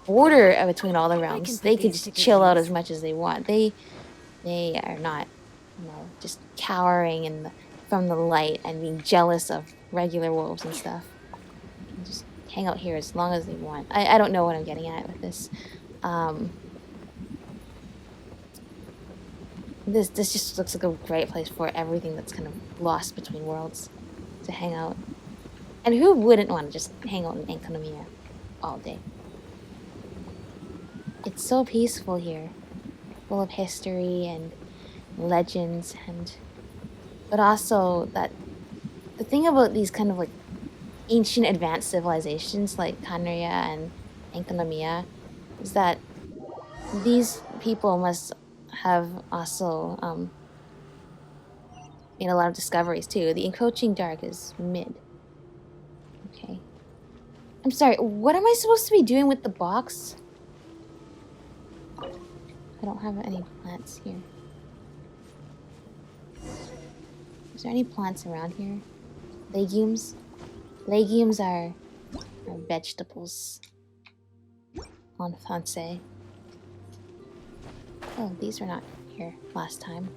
border between all the realms, they could just chill out as much as they want. They are not, just cowering from the light and being jealous of regular wolves and stuff. And just hang out here as long as they want. I don't know what I'm getting at with this. This just looks like a great place for everything that's kind of lost between worlds to hang out. And who wouldn't want to just hang out in Enkanomiya all day? It's so peaceful here, full of history and legends, but also that the thing about these kind of like ancient advanced civilizations like Khaenri'ah and Enkanomiya is that these people must have also made a lot of discoveries too. The Encroaching Dark is mid. Okay. I'm sorry, what am I supposed to be doing with the box? I don't have any plants here. Is there any plants around here? Legumes? Legumes are vegetables. En français. Oh, these were not here last time.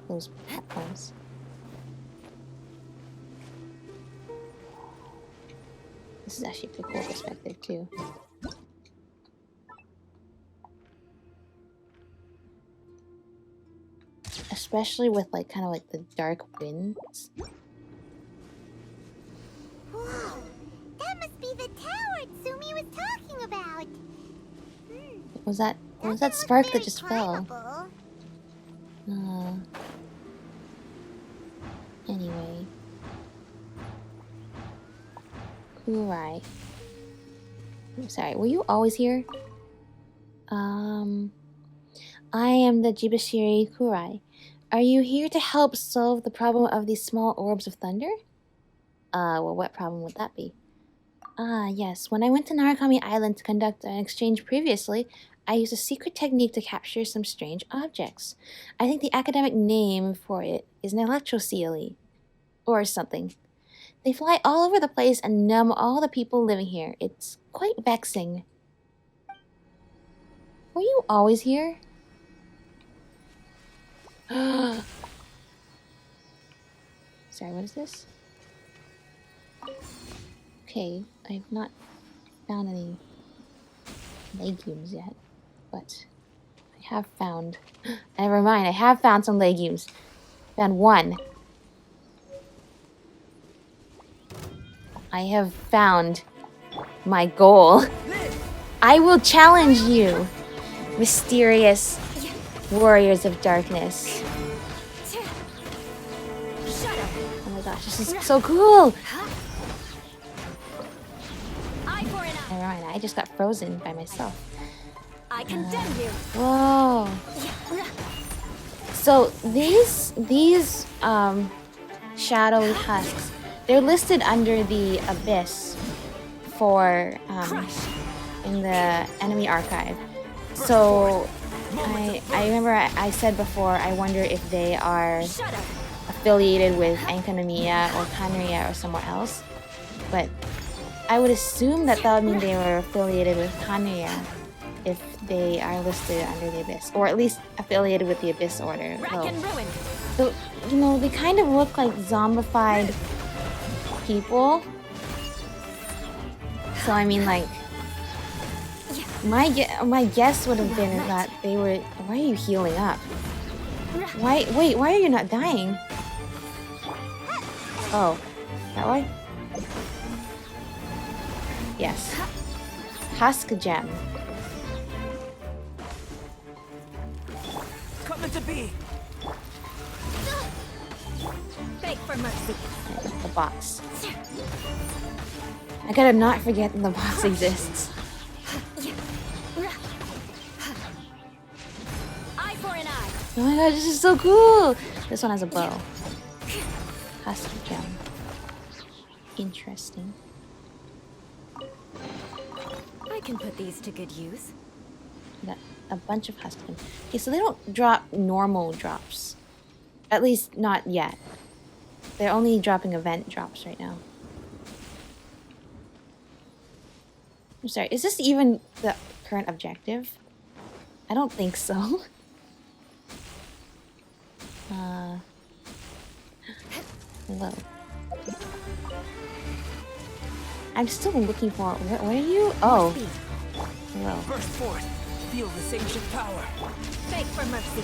Those platforms. This is actually a pretty cool perspective too. Especially with like kind of like the dark winds. Whoa! That must be the tower Tsumi was talking about! Was that spark that just fell? Anyway. Kurai. I'm sorry, were you always here? I am the Jibashiri Kurai. Are you here to help solve the problem of these small orbs of thunder? Well, what problem would that be? Ah, yes. When I went to Narukami Island to conduct an exchange previously, I used a secret technique to capture some strange objects. I think the academic name for it is an electroceole. Or something. They fly all over the place and numb all the people living here. It's quite vexing. Were you always here? Sorry, what is this? Okay, I've not found any legumes yet, but I have found... Never mind, I have found some legumes. Found one. I have found my goal. I will challenge you, mysterious warriors of darkness. Oh my gosh, this is so cool! Never mind, I just got frozen by myself. I condemn you. Whoa. So these Shadowy Husks, they're listed under the Abyss for in the enemy archive. So I remember I said before, I wonder if they are affiliated with Enkanomiya or Kanriya or somewhere else. But I would assume that would mean they were affiliated with Kanriya if they are listed under the Abyss, or at least affiliated with the Abyss Order. So, you know, they kind of look like zombified people. So I mean, like, my guess would have been that they were. Why are you healing up? Why? Wait, why are you not dying? Oh, that way? Yes. Husk gem. Coming to be. Beg for mercy. The box. I gotta not forget that the box exists. Eye for an eye. Oh my god, this is so cool! This one has a bow. Husk gem. Interesting. I can put these to good use. Got a bunch of husk gem. Okay, so they don't drop normal drops. At least not yet. They're only dropping event drops right now. I'm sorry, is this even the current objective? I don't think so. Hello. I'm still looking for... What are you? Oh. Hello. Burst forth. Feel this ancient power. Beg for mercy.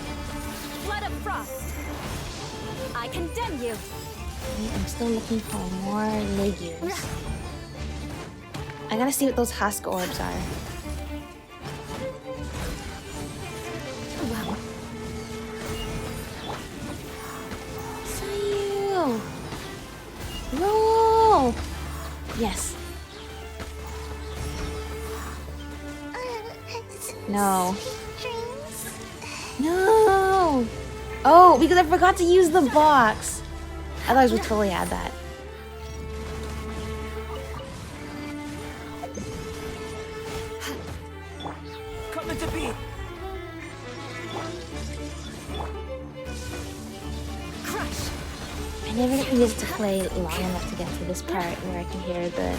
Flood of frost. I condemn you. I'm still looking for more legumes. I gotta see what those husk orbs are. Wow. Sayu! Roll! Yes. No. No! Oh, because I forgot to use the box. Otherwise, we totally had that. Coming to be. Crush. I never used to play long enough to get to this part where I can hear the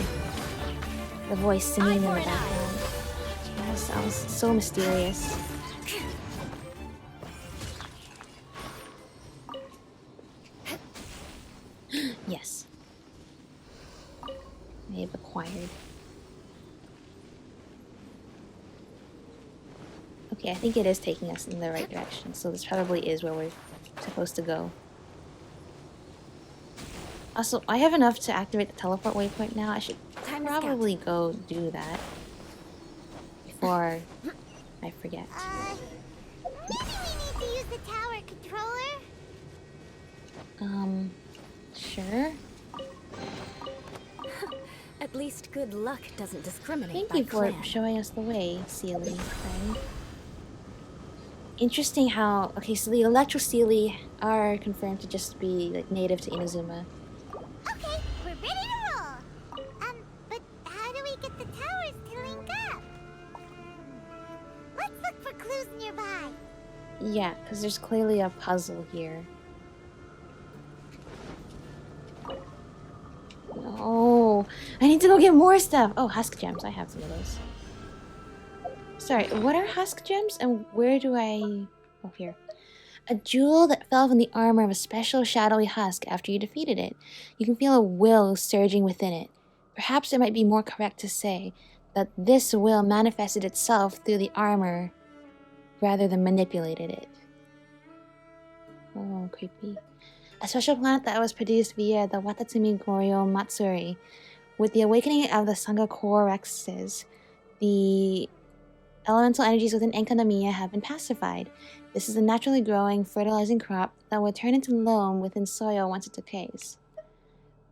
voice singing in the background. That sounds so mysterious. Yes. I have acquired. Okay, I think it is taking us in the right direction, so this probably is where we're supposed to go. Also, I have enough to activate the teleport waypoint now. I should probably go do that before I forget. Maybe we need to use the tower controller? Sure. At least good luck doesn't discriminate. Thank by you for clan. showing us the way, Sealy friend. Interesting how... Okay, so the Electrosteely are confirmed to just be like native to Inazuma. Okay, we're ready to roll. But how do we get the towers to link up? Let's look for clues nearby. Yeah, because there's clearly a puzzle here. No, I need to go get more stuff. Oh, husk gems. I have some of those. Sorry, what are husk gems and where do I... Oh, here. A jewel that fell from the armor of a special shadowy husk after you defeated it. You can feel a will surging within it. Perhaps it might be more correct to say that this will manifested itself through the armor rather than manipulated it. Oh, creepy. A special plant that was produced via the Watatsumi Goryo Matsuri. With the awakening of the Sangha core Rexes, the elemental energies within Enkanomiya have been pacified. This is a naturally growing, fertilizing crop that will turn into loam within soil once it decays.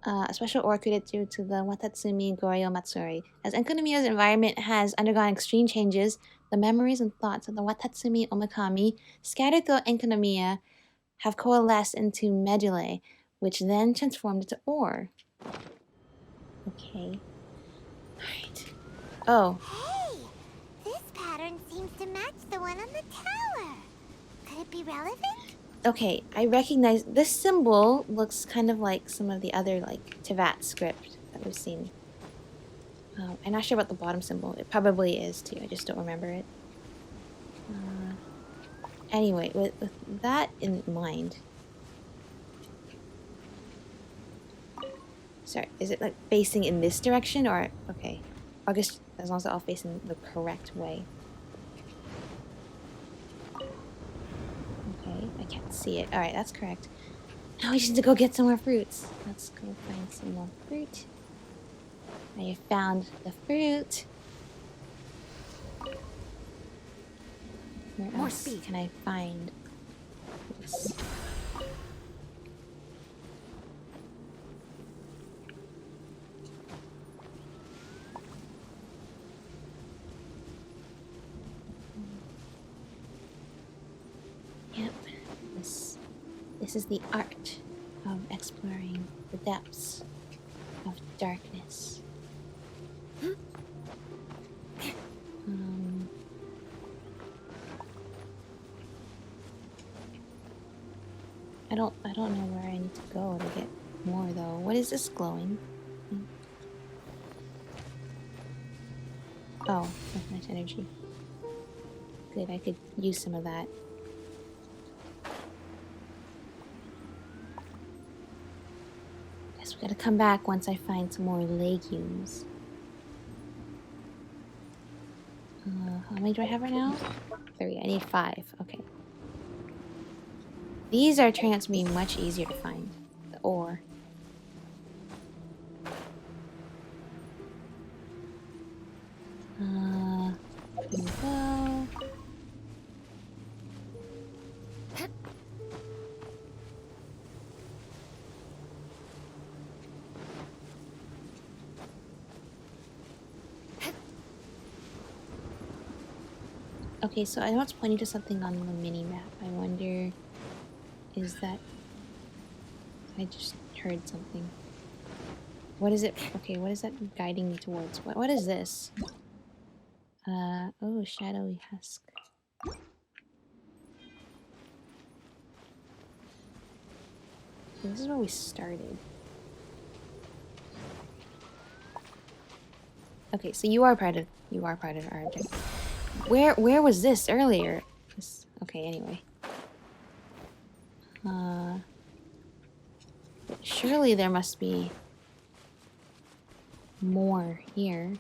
A special ore created due to the Watatsumi Goryo Matsuri. As Enkanomiya's environment has undergone extreme changes, the memories and thoughts of the Watatsumi Omikami scattered throughout Enkanomiya have coalesced into medullae, which then transformed into ore. Okay. Alright. Oh. Hey, this pattern seems to match the one on the tower. Could it be relevant? Okay, I recognize this symbol looks kind of like some of the other like Tevat script that we've seen. I'm not sure about the bottom symbol. It probably is too. I just don't remember it. Anyway, with that in mind, sorry, is it like facing in this direction or okay? I guess as long as they're all facing the correct way. Okay, I can't see it. All right, that's correct. Now we just need to go get some more fruits. Let's go find some more fruit. I have found the fruit. Where More else speed. can I find this? Yep, this is the art of exploring the depths of darkness. I don't know where I need to go to get more though. What is this glowing? Oh, that's nice energy. Good, I could use some of that. Guess we gotta come back once I find some more legumes. How many do I have right now? 3. I need 5. Okay. These are turning out to be much easier to find. The ore. Here we go. Okay, so I know it's pointing to something on the mini-map. I wonder... Is that... I just heard something. What is it? Okay, what is that guiding me towards? What is this? Oh, Shadowy Husk. This is where we started. Okay, so you are part of our object. Where was this earlier? Okay, anyway. Surely there must be more here.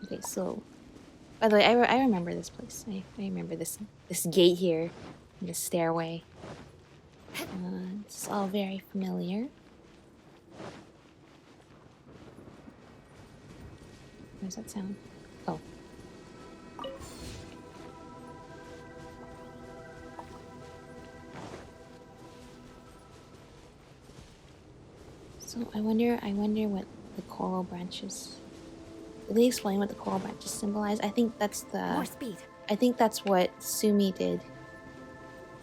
Okay, so by the way, I remember this place. I remember this gate here, and this stairway. It's all very familiar. Where's that sound? Oh. So I wonder what the coral branches Did they explain what the coral branches symbolize? I think that's the... More speed. I think that's what Tsumi did.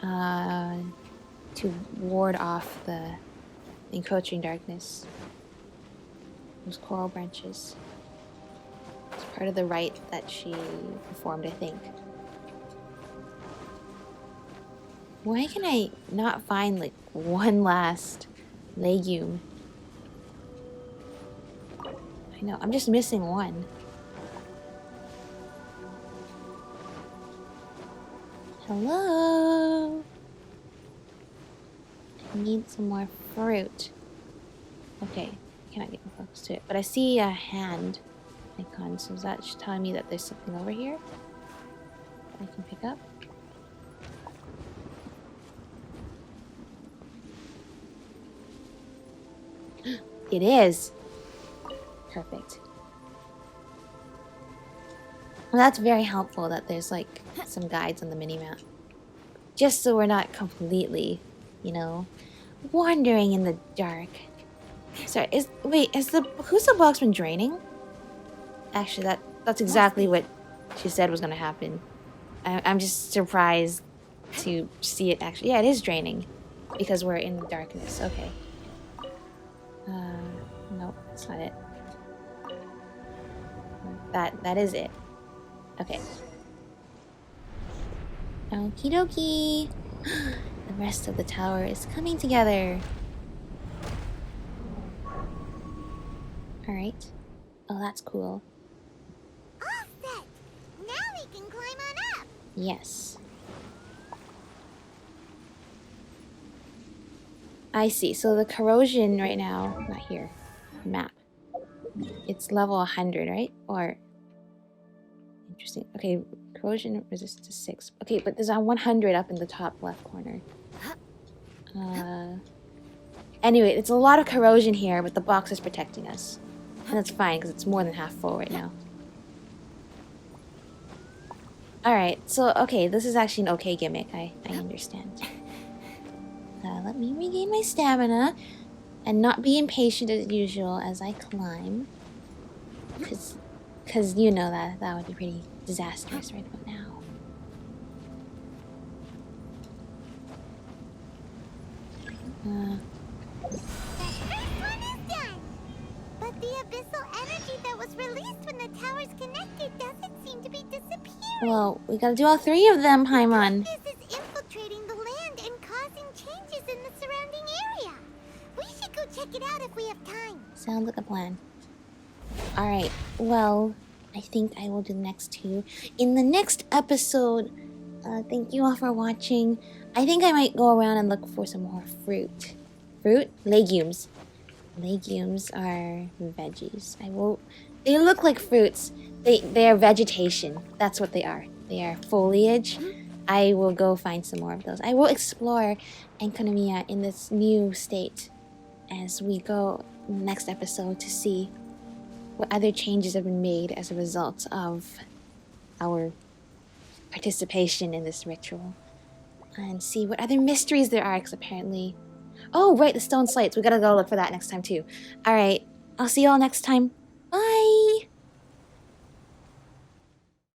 To ward off the encroaching darkness. Those coral branches. It's part of the rite that she performed, I think. Why can I not find, like, one last legume? I know, I'm just missing one. Hello? I need some more fruit. Okay, I cannot get close to it. But I see a hand icon, so is that telling me that there's something over here that I can pick up? It is! Perfect. Well, that's very helpful that there's like some guides on the minimap. Just so we're not completely, you know, wandering in the dark. Sorry, has the Bokuso Box been draining? Actually, that's exactly what she said was gonna happen. I'm just surprised to see it actually. Yeah, it is draining because we're in the darkness. Okay. Nope, that's not it. That is it. Okay. Okie dokie. The rest of the tower is coming together. Alright. Oh, that's cool. All set. Now we can climb on up. Yes. I see. So the corrosion right now, not here. Map. It's level 100, right? Or interesting. Okay, corrosion resistance to 6. Okay, but there's a 100 up in the top left corner. Anyway, it's a lot of corrosion here, but the box is protecting us. And that's fine, because it's more than half full right now. Alright, so, okay, this is actually an okay gimmick. I understand. Let me regain my stamina and not be impatient as usual as I climb. Because you know that would be pretty disastrous right about now. The first one is done. But the abyssal energy that was released when the towers connected doesn't seem to be disappearing. Well, we gotta do all 3 of them, Paimon. This is infiltrating the land and causing changes in the surrounding area. We should go check it out if we have time. Sounds like a plan. Alright, well, I think I will do the next 2 in the next episode. Thank you all for watching. I think I might go around and look for some more fruit. Fruit? Legumes. Legumes are veggies. They look like fruits. They are vegetation. That's what they are. They are foliage. I will go find some more of those. I will explore Enkanomiya in this new state as we go next episode to see what other changes have been made as a result of our participation in this ritual. And see what other mysteries there are, because apparently... Oh, right, the stone slates. We gotta go look for that next time, too. Alright, I'll see you all next time. Bye!